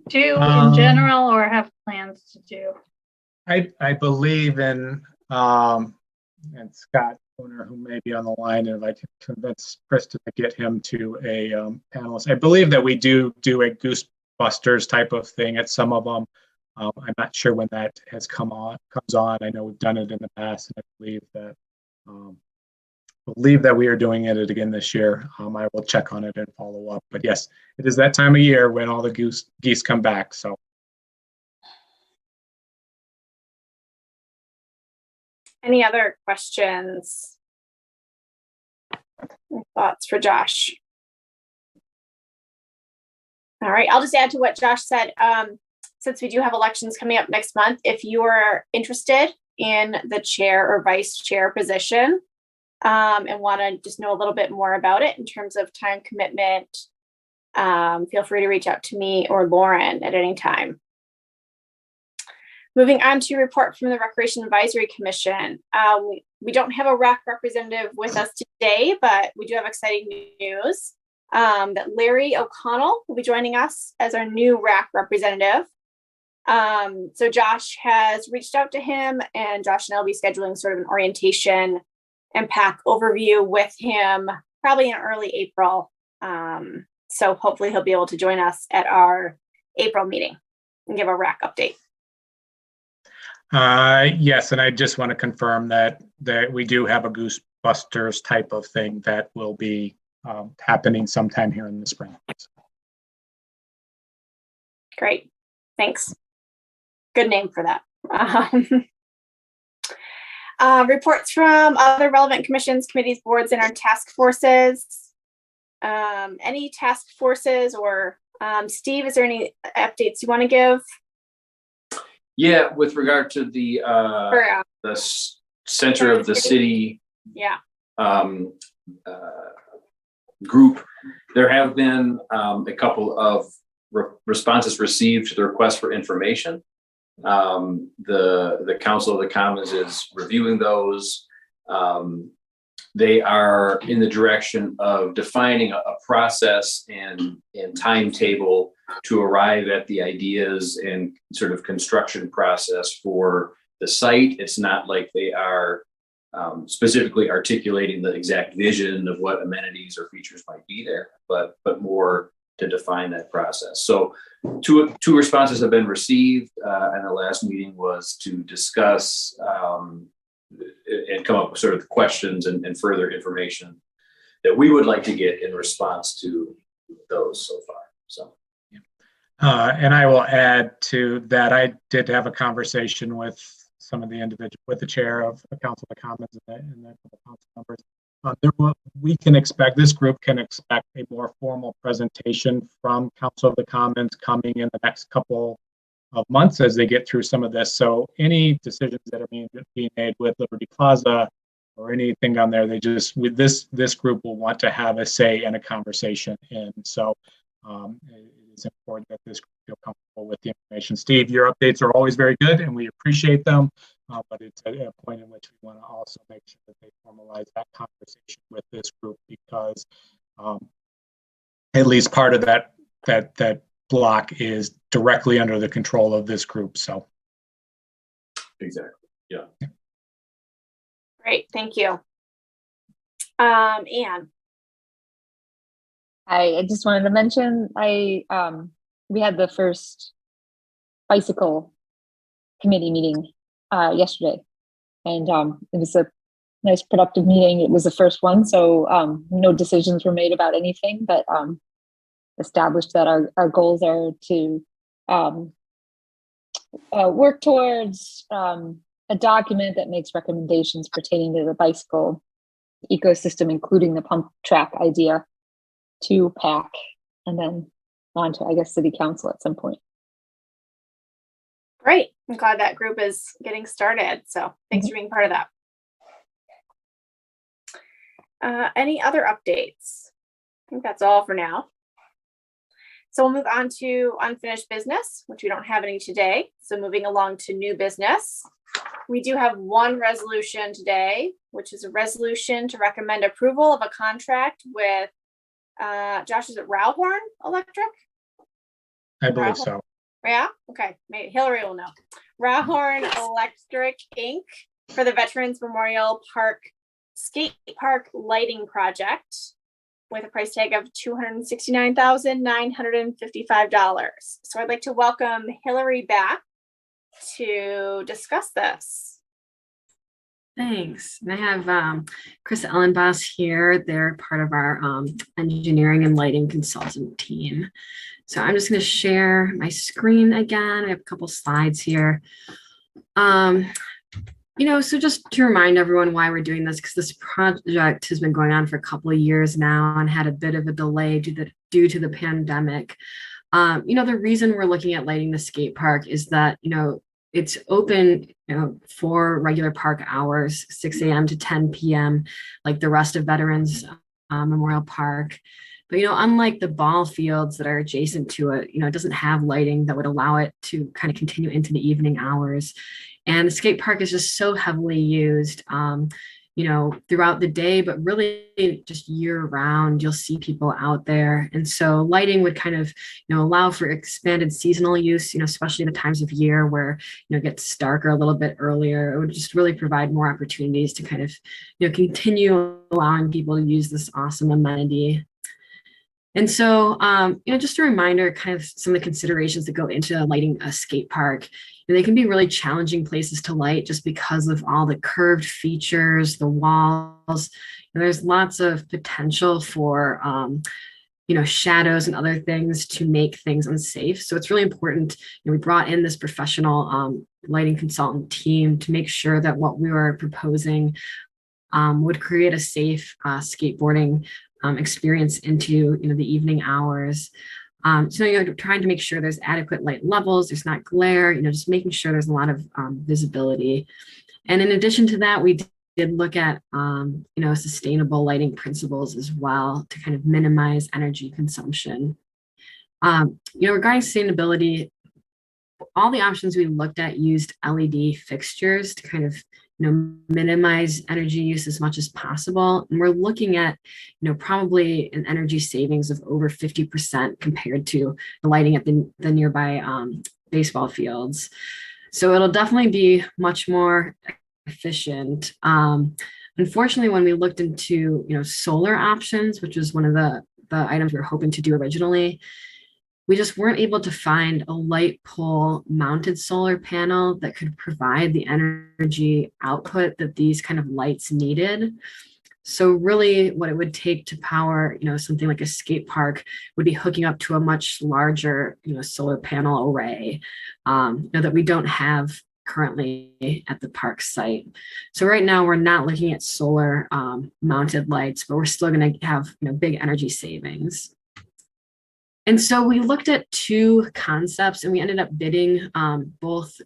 do in general or have plans to do. I believe in, and Scott Owner, who may be on the line, and I'd like to convince Krista to get him to a panelist. I believe that we do a Goosebusters type of thing at some of them. I'm not sure when that comes on. I know we've done it in the past, and I believe that we are doing it again this year. I will check on it and follow up. But yes, it is that time of year when all the geese come back. So. Any other questions or thoughts for Josh? All right, I'll just add to what Josh said. Since we do have elections coming up next month, if you are interested in the chair or vice chair position and want to just know a little bit more about it in terms of time commitment, feel free to reach out to me or Lauren at any time. Moving on to report from the Recreation Advisory Commission. We don't have a RAC representative with us today, but we do have exciting news that Larry O'Connell will be joining us as our new RAC representative. So Josh has reached out to him, and Josh and I will be scheduling sort of an orientation and PAC overview with him probably in early April. So hopefully he'll be able to join us at our April meeting and give a RAC update. Yes, and I just want to confirm that we do have a Goosebusters type of thing that will be happening sometime here in the spring. Great, thanks. Good name for that. Reports from other relevant commissions, committees, boards, and our task forces. Any task forces or Steve, is there any updates you want to give? Yeah, with regard to the center of the city group, there have been a couple of responses received to the request for information. The Council of the Commons is reviewing those. They are in the direction of defining a process and timetable to arrive at the ideas and sort of construction process for the site. It's not like they are specifically articulating the exact vision of what amenities or features might be there, but more to define that process. So two responses have been received, and the last meeting was to discuss and come up with sort of questions and further information that we would like to get in response to those so far. So. And I will add to that, I did have a conversation with some of the individuals, with the chair of the Council of the Commons and the council members. We can expect, this group can expect a more formal presentation from Council of the Commons coming in the next couple of months as they get through some of this. So any decisions that are being made with Liberty Plaza or anything on there, they just, with this group will want to have a say and a conversation. And so it's important that this group feel comfortable with the information. Steve, your updates are always very good and we appreciate them, but it's a point in which we want to also make sure that they formalize that conversation with this group, because at least part of that block is directly under the control of this group. So exactly, yeah. Great, thank you. Anne. I just wanted to mention we had the first bicycle committee meeting yesterday, and it was a nice productive meeting. It was the first one, so no decisions were made about anything, but established that our goals are to work towards a document that makes recommendations pertaining to the bicycle ecosystem, including the pump track idea, to PAC, and then on to, I guess, City Council at some point. Great. I'm glad that group is getting started. So thanks for being part of that. Any other updates? I think that's all for now. So we'll move on to unfinished business, which we don't have any today. So moving along to new business. We do have one resolution today, which is a resolution to recommend approval of a contract with, Josh, is it Rauhorn Electric? I believe so. Yeah, okay, maybe Hillary will know. Rauhorn Electric Inc. for the Veterans Memorial Park Skate Park Lighting Project with a price tag of $269,955. So I'd like to welcome Hillary back to discuss this. Thanks. And I have Chris Ellenboss here. They're part of our engineering and lighting consultant team. So I'm just going to share my screen again. I have a couple slides here. So just to remind everyone why we're doing this, because this project has been going on for a couple of years now and had a bit of a delay due to the pandemic. The reason we're looking at lighting the skate park is that, it's open, for regular park hours, 6 a.m. to 10 p.m., like the rest of Veterans Memorial Park. But, unlike the ball fields that are adjacent to it, it doesn't have lighting that would allow it to kind of continue into the evening hours. And the skate park is just so heavily used, throughout the day, but really just year round, you'll see people out there. And so lighting would kind of, allow for expanded seasonal use, especially the times of year where, it gets darker a little bit earlier. It would just really provide more opportunities to kind of, continue allowing people to use this awesome amenity. And so, just a reminder, kind of some of the considerations that go into lighting a skate park. They can be really challenging places to light just because of all the curved features, the walls. And there's lots of potential for, shadows and other things to make things unsafe. So it's really important. We brought in this professional lighting consultant team to make sure that what we were proposing would create a safe skateboarding experience into the evening hours. So trying to make sure there's adequate light levels, there's not glare, just making sure there's a lot of visibility. And in addition to that, we did look at sustainable lighting principles as well to kind of minimize energy consumption. Regarding sustainability, all the options we looked at used LED fixtures to kind of minimize energy use as much as possible. And we're looking at, probably an energy savings of over 50% compared to the lighting at the nearby baseball fields. So it'll definitely be much more efficient. Unfortunately, when we looked into, solar options, which was one of the items we were hoping to do originally, we just weren't able to find a light pole mounted solar panel that could provide the energy output that these kind of lights needed. So really what it would take to power, something like a skate park would be hooking up to a much larger, solar panel array that we don't have currently at the park site. So right now we're not looking at solar mounted lights, but we're still going to have, big energy savings. And so we looked at two concepts and we ended up bidding both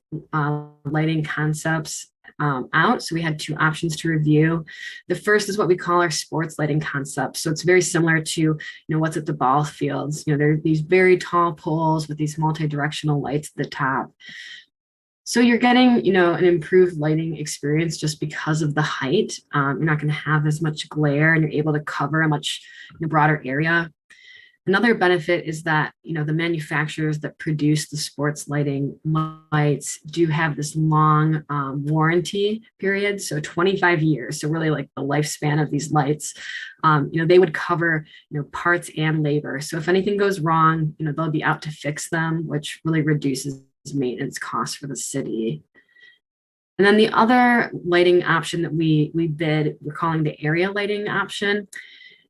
lighting concepts out. So we had two options to review. The first is what we call our sports lighting concept. So it's very similar to, what's at the ball fields. There are these very tall poles with these multi-directional lights at the top. So you're getting, an improved lighting experience just because of the height. You're not going to have as much glare and you're able to cover a much broader area. Another benefit is that, the manufacturers that produce the sports lighting lights do have this long warranty period, so 25 years. So really like the lifespan of these lights, they would cover, parts and labor. So if anything goes wrong, they'll be out to fix them, which really reduces maintenance costs for the city. And then the other lighting option that we bid, we're calling the area lighting option.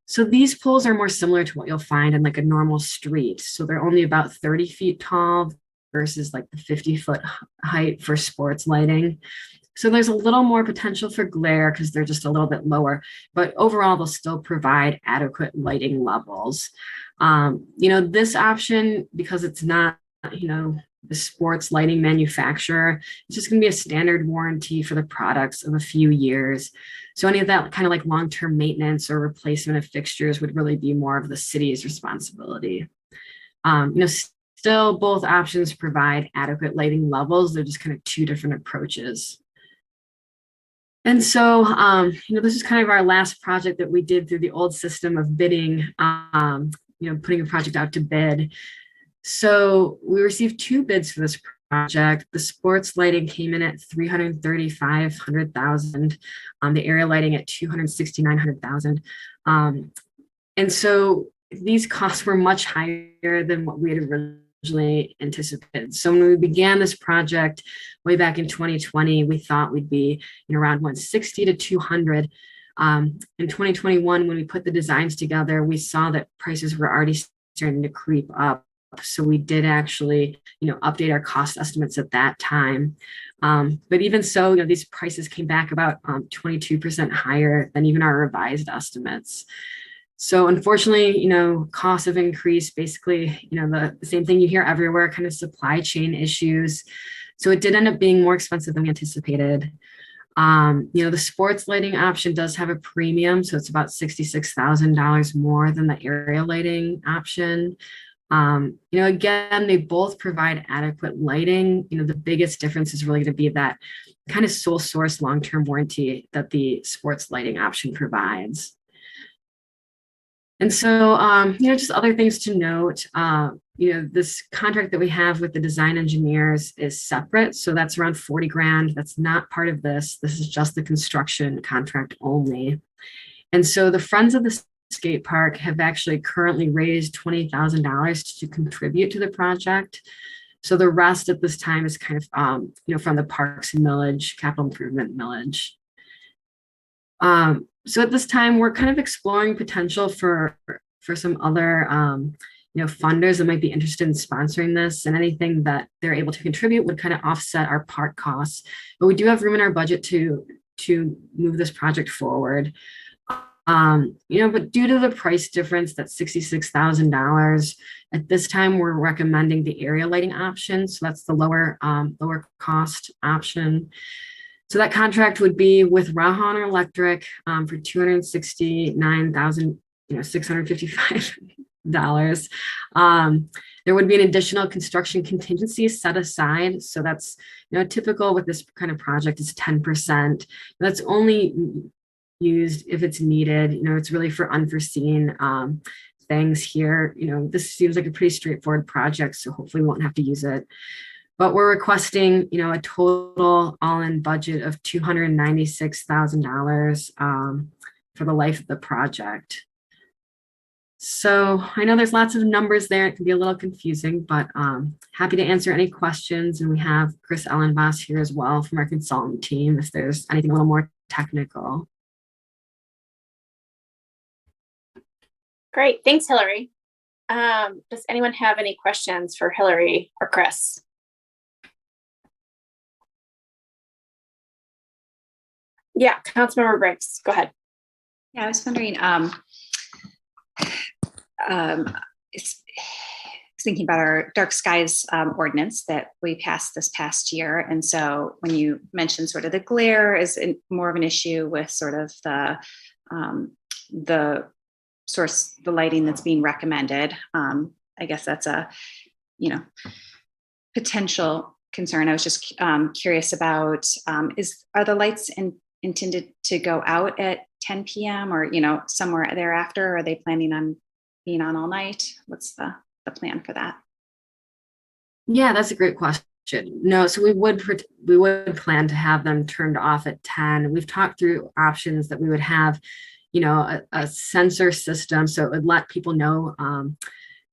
So these poles are more similar to what you'll find in like a normal street. So they're only about 30 feet tall versus like the 50-foot height for sports lighting. So there's a little more potential for glare because they're just a little bit lower, but overall they'll still provide adequate lighting levels. This option, because it's not, the sports lighting manufacturer, it's just going to be a standard warranty for the products of a few years. So any of that kind of like long-term maintenance or replacement of fixtures would really be more of the city's responsibility. Still both options provide adequate lighting levels. They're just kind of two different approaches. And so, this is kind of our last project that we did through the old system of bidding, putting a project out to bid. So we received 2 bids for this project. The sports lighting came in at $335,000, the area lighting at $269,000. And so these costs were much higher than what we had originally anticipated. So when we began this project way back in 2020, we thought we'd be around 160 to 200. In 2021, when we put the designs together, we saw that prices were already starting to creep up. So we did actually, update our cost estimates at that time. But even so, these prices came back about 22% higher than even our revised estimates. So unfortunately, costs have increased. Basically, the same thing you hear everywhere, kind of supply chain issues. So it did end up being more expensive than we anticipated. The sports lighting option does have a premium, so it's about $66,000 more than the area lighting option. Again, they both provide adequate lighting. The biggest difference is really going to be that kind of sole source long-term warranty that the sports lighting option provides. And so, just other things to note, this contract that we have with the design engineers is separate. So that's around 40 grand. That's not part of this. This is just the construction contract only. And so the Friends of the Skate Park have actually currently raised $20,000 to contribute to the project. So the rest at this time is kind of, from the Parks Millage, Capital Improvement Millage. So at this time, we're kind of exploring potential for some other, funders that might be interested in sponsoring this, and anything that they're able to contribute would kind of offset our park costs. But we do have room in our budget to move this project forward. But due to the price difference, that's $66,000, at this time, we're recommending the area lighting option. So that's the lower cost option. So that contract would be with Rahon Electric for $269,655. There would be an additional construction contingency set aside. So that's typical with this kind of project is 10%. That's only used if it's needed. It's really for unforeseen things here. This seems like a pretty straightforward project, so hopefully we won't have to use it. But we're requesting, a total all-in budget of $296,000 for the life of the project. So I know there's lots of numbers there. It can be a little confusing, but happy to answer any questions. And we have Chris Ellenboss here as well from our consultant team if there's anything a little more technical. Great, thanks, Hillary. Does anyone have any questions for Hillary or Chris? Yeah, Councilmember Briggs, go ahead. Yeah, I was wondering, thinking about our dark skies ordinance that we passed this past year. And so when you mentioned sort of the glare is more of an issue with sort of the lighting that's being recommended. I guess that's a, potential concern. I was just curious about, are the lights intended to go out at 10 p.m. or, somewhere thereafter? Or are they planning on being on all night? What's the plan for that? Yeah, that's a great question. No, so we would plan to have them turned off at 10. We've talked through options that we would have, a sensor system. So it would let people know,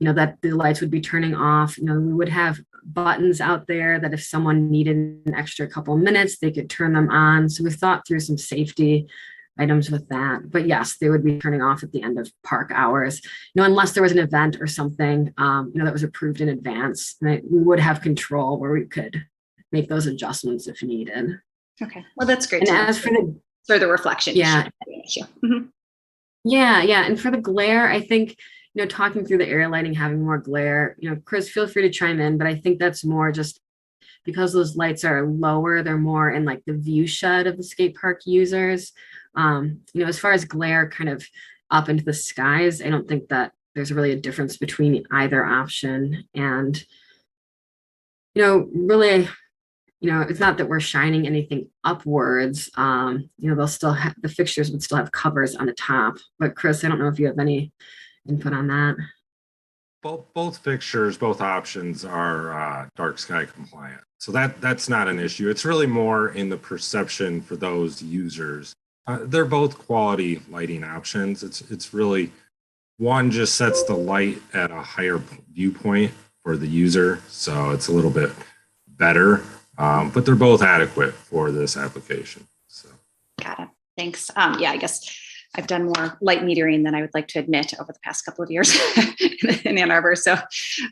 that the lights would be turning off. We would have buttons out there that if someone needed an extra couple of minutes, they could turn them on. So we thought through some safety items with that. But yes, they would be turning off at the end of park hours, unless there was an event or something, that was approved in advance. We would have control where we could make those adjustments if needed. Okay, well, that's great. And as for the reflection, yeah, issue. Mm-hmm. Yeah. And for the glare, I think, talking through the area lighting, having more glare, Chris, feel free to chime in, but I think that's more just because those lights are lower, they're more in like the view shed of the skate park users. As far as glare kind of up into the skies, I don't think that there's really a difference between either option. And, really, it's not that we're shining anything upwards. They'll still have, the fixtures would still have covers on the top. But Chris, I don't know if you have any input on that. Both fixtures, both options are dark sky compliant. So that's not an issue. It's really more in the perception for those users. They're both quality lighting options. It's really, one just sets the light at a higher viewpoint for the user, so it's a little bit better, but they're both adequate for this application. So. Got it. Thanks. Yeah, I guess I've done more light metering than I would like to admit over the past couple of years in Ann Arbor. So,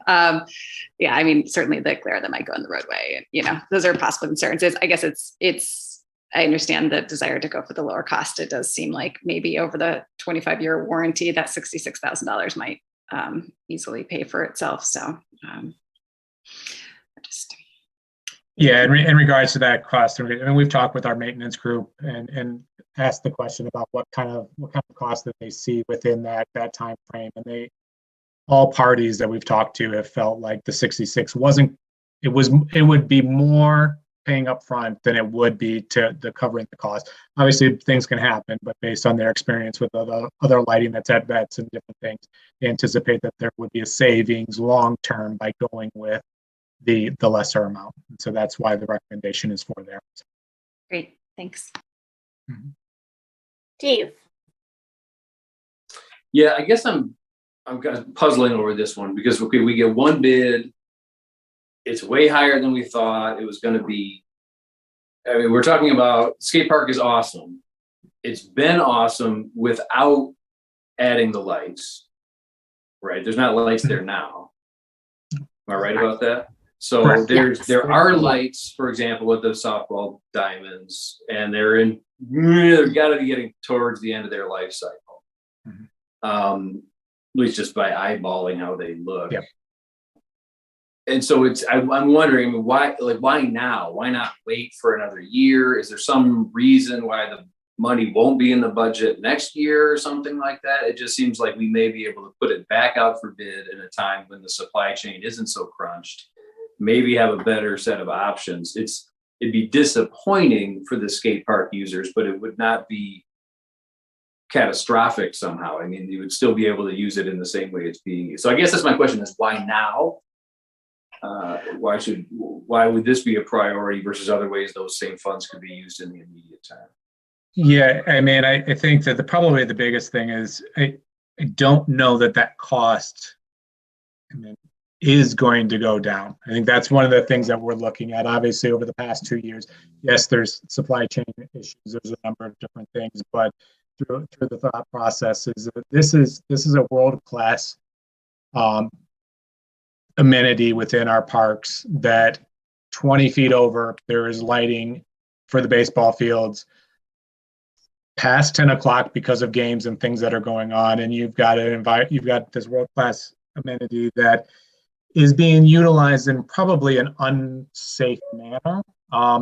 yeah, I mean, certainly the glare that might go in the roadway, those are possible concerns. I guess I understand the desire to go for the lower cost. It does seem like maybe over the 25-year warranty, that $66,000 might easily pay for itself. So, yeah, in regards to that cost, and we've talked with our maintenance group and asked the question about what kind of cost that they see within that time frame, and all parties that we've talked to have felt like the 66 it would be more paying up front than it would be to covering the cost. Obviously, things can happen, but based on their experience with other lighting that's at vets and different things, they anticipate that there would be a savings long term by going with the lesser amount. And so that's why the recommendation is for there. Great, thanks. Mm-hmm. Steve. Yeah, I guess I'm kind of puzzling over this one because we get one bid. It's way higher than we thought it was going to be. I mean, we're talking about skate park is awesome. It's been awesome without adding the lights, right? There's not lights there now. Am I right about that? So Correct. there are lights, for example, with the softball diamonds, and they're got to be getting towards the end of their life cycle. Mm-hmm. At least just by eyeballing how they look. Yep. And so I'm wondering why now? Why not wait for another year? Is there some reason why the money won't be in the budget next year or something like that? It just seems like we may be able to put it back out for bid in a time when the supply chain isn't so crunched. Maybe have a better set of options. It'd be disappointing for the skate park users, but it would not be catastrophic somehow. I mean, you would still be able to use it in the same way it's being used. So I guess that's my question: is why now? Why would this be a priority versus other ways those same funds could be used in the immediate time? Yeah, I mean, I think that probably the biggest thing is I don't know that cost is going to go down. I think that's one of the things that we're looking at. Obviously, over the past 2 years, yes, there's supply chain issues. There's a number of different things, but through the thought process is this is a world-class amenity within our parks that 20 feet over, there is lighting for the baseball fields past 10 o'clock because of games and things that are going on. And you've got this world-class amenity that is being utilized in probably an unsafe manner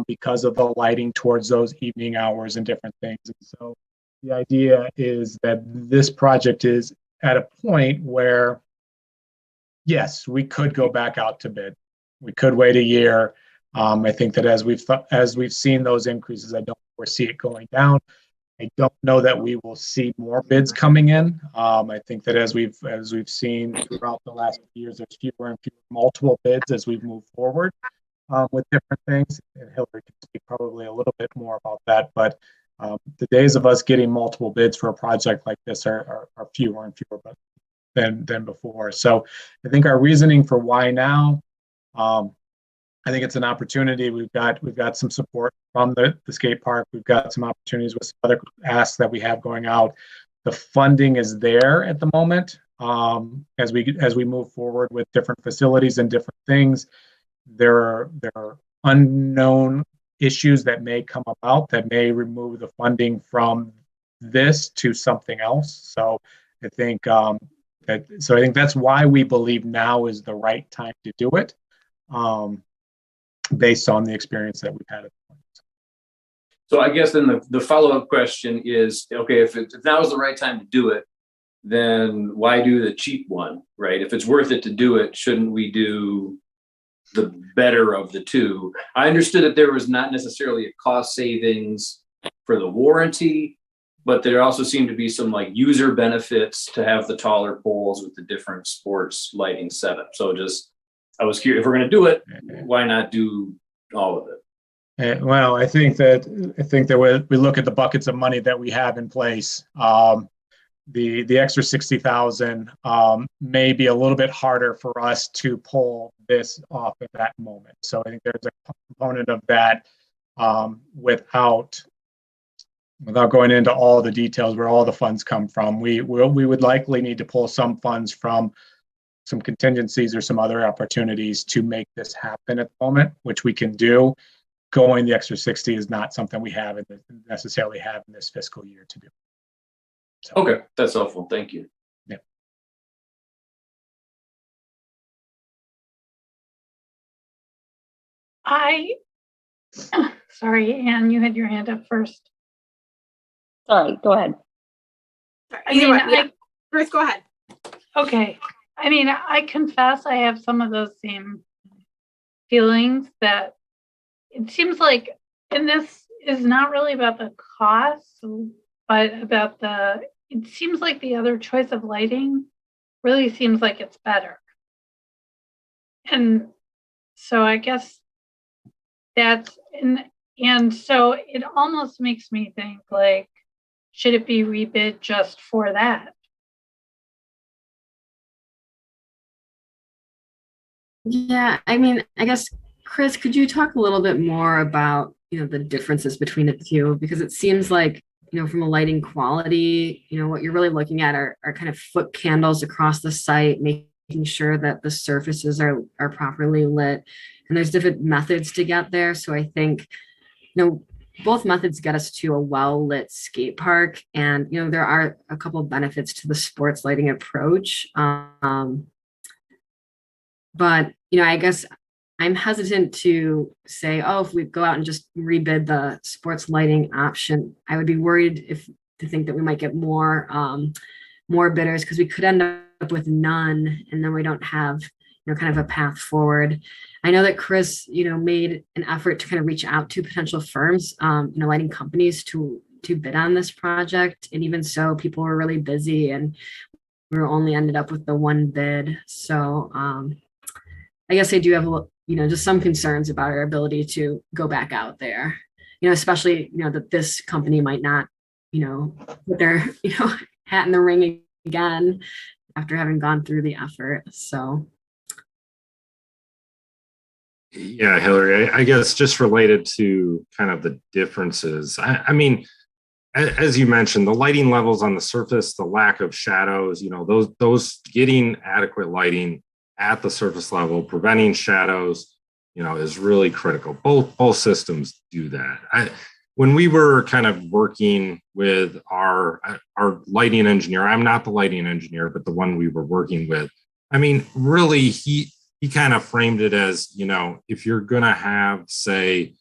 because of the lighting towards those evening hours and different things. And so the idea is that this project is at a point where, yes, we could go back out to bid. We could wait a year. I think that as we've seen those increases, I don't foresee it going down. I don't know that we will see more bids coming in. I think that as we've seen throughout the last few years, there's fewer and fewer multiple bids as we move forward with different things. And Hillary can speak probably a little bit more about that. But the days of us getting multiple bids for a project like this are fewer and fewer than before. So I think our reasoning for why now, I think it's an opportunity. We've got some support from the skate park. We've got some opportunities with some other asks that we have going out. The funding is there at the moment. As we move forward with different facilities and different things, there are unknown issues that may come about that may remove the funding from this to something else. So I think that's why we believe now is the right time to do it. Based on the experience that we've had at the point. So I guess then the follow-up question is, okay, if now is the right time to do it, then why do the cheap one, right? If it's worth it to do it, shouldn't we do the better of the two? I understood that there was not necessarily a cost savings for the warranty, but there also seemed to be some like user benefits to have the taller poles with the different sports lighting setup. So just, I was curious, if we're going to do it, why not do all of it? Well, I think that we look at the buckets of money that we have in place. The extra 60,000 may be a little bit harder for us to pull this off at that moment. So I think there's a component of that without going into all the details where all the funds come from. We would likely need to pull some funds from some contingencies or some other opportunities to make this happen at the moment, which we can do. Going the extra 60 is not something we necessarily have in this fiscal year to do. So, okay, that's helpful. Thank you. Yeah. Sorry, Anne, you had your hand up first. Sorry, go ahead. Ruth, go ahead. Okay. I mean, I confess I have some of those same feelings that it seems like, and this is not really about the cost, but about it seems like the other choice of lighting really seems like it's better. And so I guess that's, and so it almost makes me think like, should it be rebid just for that? Yeah, I mean, I guess, Chris, could you talk a little bit more about, the differences between the two? Because it seems like, from a lighting quality, what you're really looking at are kind of foot candles across the site, making sure that the surfaces are properly lit. And there's different methods to get there. So I think, both methods get us to a well-lit skate park. And, there are a couple of benefits to the sports lighting approach. But, I guess I'm hesitant to say, oh, if we go out and just rebid the sports lighting option, I would be worried to think that we might get more bidders, because we could end up with none, and then we don't have, kind of a path forward. I know that Chris, made an effort to kind of reach out to potential firms, lighting companies to bid on this project. And even so, people were really busy, and we were only ended up with the one bid. So I guess I do have just some concerns about our ability to go back out there, especially, that this company might not, put their, hat in the ring again after having gone through the effort. So. Yeah, Hillary, I guess just related to kind of the differences. I mean, as you mentioned, the lighting levels on the surface, the lack of shadows, those getting adequate lighting at the surface level, preventing shadows, is really critical. Both systems do that. When we were kind of working with our lighting engineer, I'm not the lighting engineer, but the one we were working with, I mean, really, he kind of framed it as, if you're going to have, say,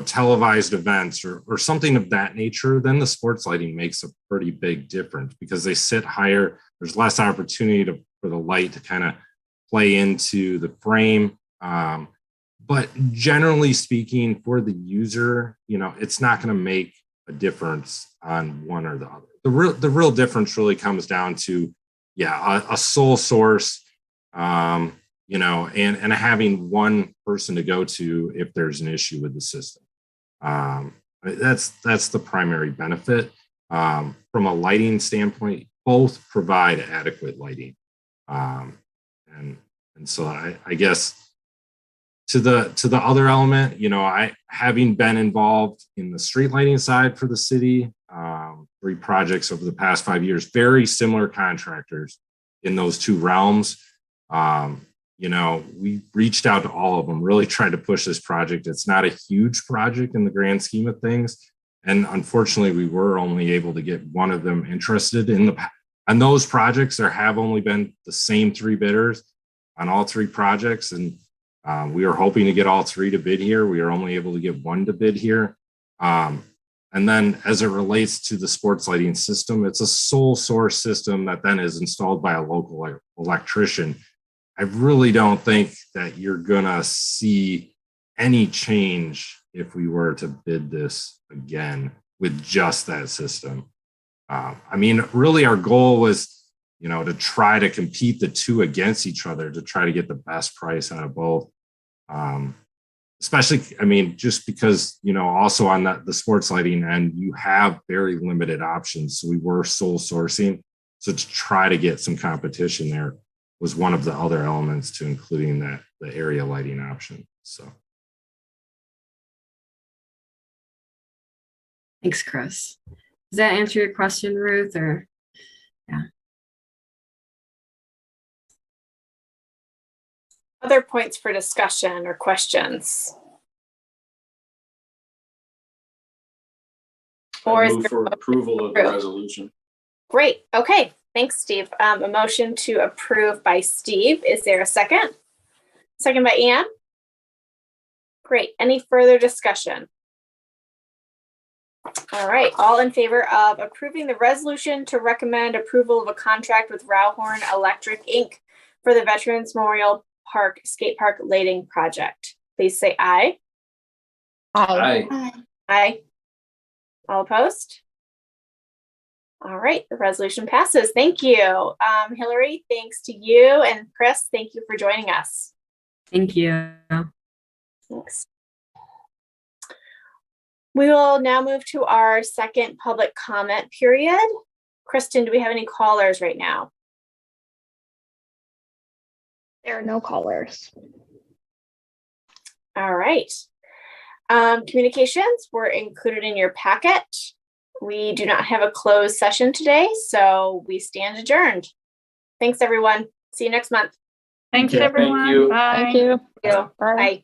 televised events or something of that nature, then the sports lighting makes a pretty big difference, because they sit higher. There's less opportunity for the light to kind of play into the frame. But generally speaking, for the user, it's not going to make a difference on one or the other. The real difference really comes down to, a sole source, and having one person to go to if there's an issue with the system. That's the primary benefit. From a lighting standpoint, both provide adequate lighting. And so I guess to the other element, I, having been involved in the street lighting side for the city, 3 projects over the past 5 years, very similar contractors in those 2 realms. We reached out to all of them, really tried to push this project. It's not a huge project in the grand scheme of things. And unfortunately, we were only able to get one of them interested on those projects. There have only been the same 3 bidders on all 3 projects. And we were hoping to get all 3 to bid here. We were only able to get 1 to bid here. And then as it relates to the sports lighting system, it's a sole source system that then is installed by a local electrician. I really don't think that you're gonna see any change if we were to bid this again with just that system. I mean, really our goal was, to try to compete the two against each other to try to get the best price out of both. Especially, I mean, just because, also on the sports lighting end, you have very limited options. So we were sole sourcing. So to try to get some competition there was one of the other elements to including the area lighting option. So. Thanks, Chris. Does that answer your question, Ruth? Or yeah. Other points for discussion or questions? Or I move for approval of the resolution. Great. Okay. Thanks, Steve. A motion to approve by Steve. Is there a second? Second by Ann. Great. Any further discussion? All right. All in favor of approving the resolution to recommend approval of a contract with Rauhorn Electric, Inc. for the Veterans Memorial Park Skate Park lighting project, please say aye. Aye. Aye. Aye. All opposed? All right, the resolution passes. Thank you. Hillary, thanks to you, and Chris, thank you for joining us. Thank you. Thanks. We will now move to our second public comment period. Kristen, do we have any callers right now? There are no callers. All right. Communications were included in your packet. We do not have a closed session today, so we stand adjourned. Thanks, everyone. See you next month. Thanks, Thank everyone. you. Bye. Thank you. Bye. Bye. Bye.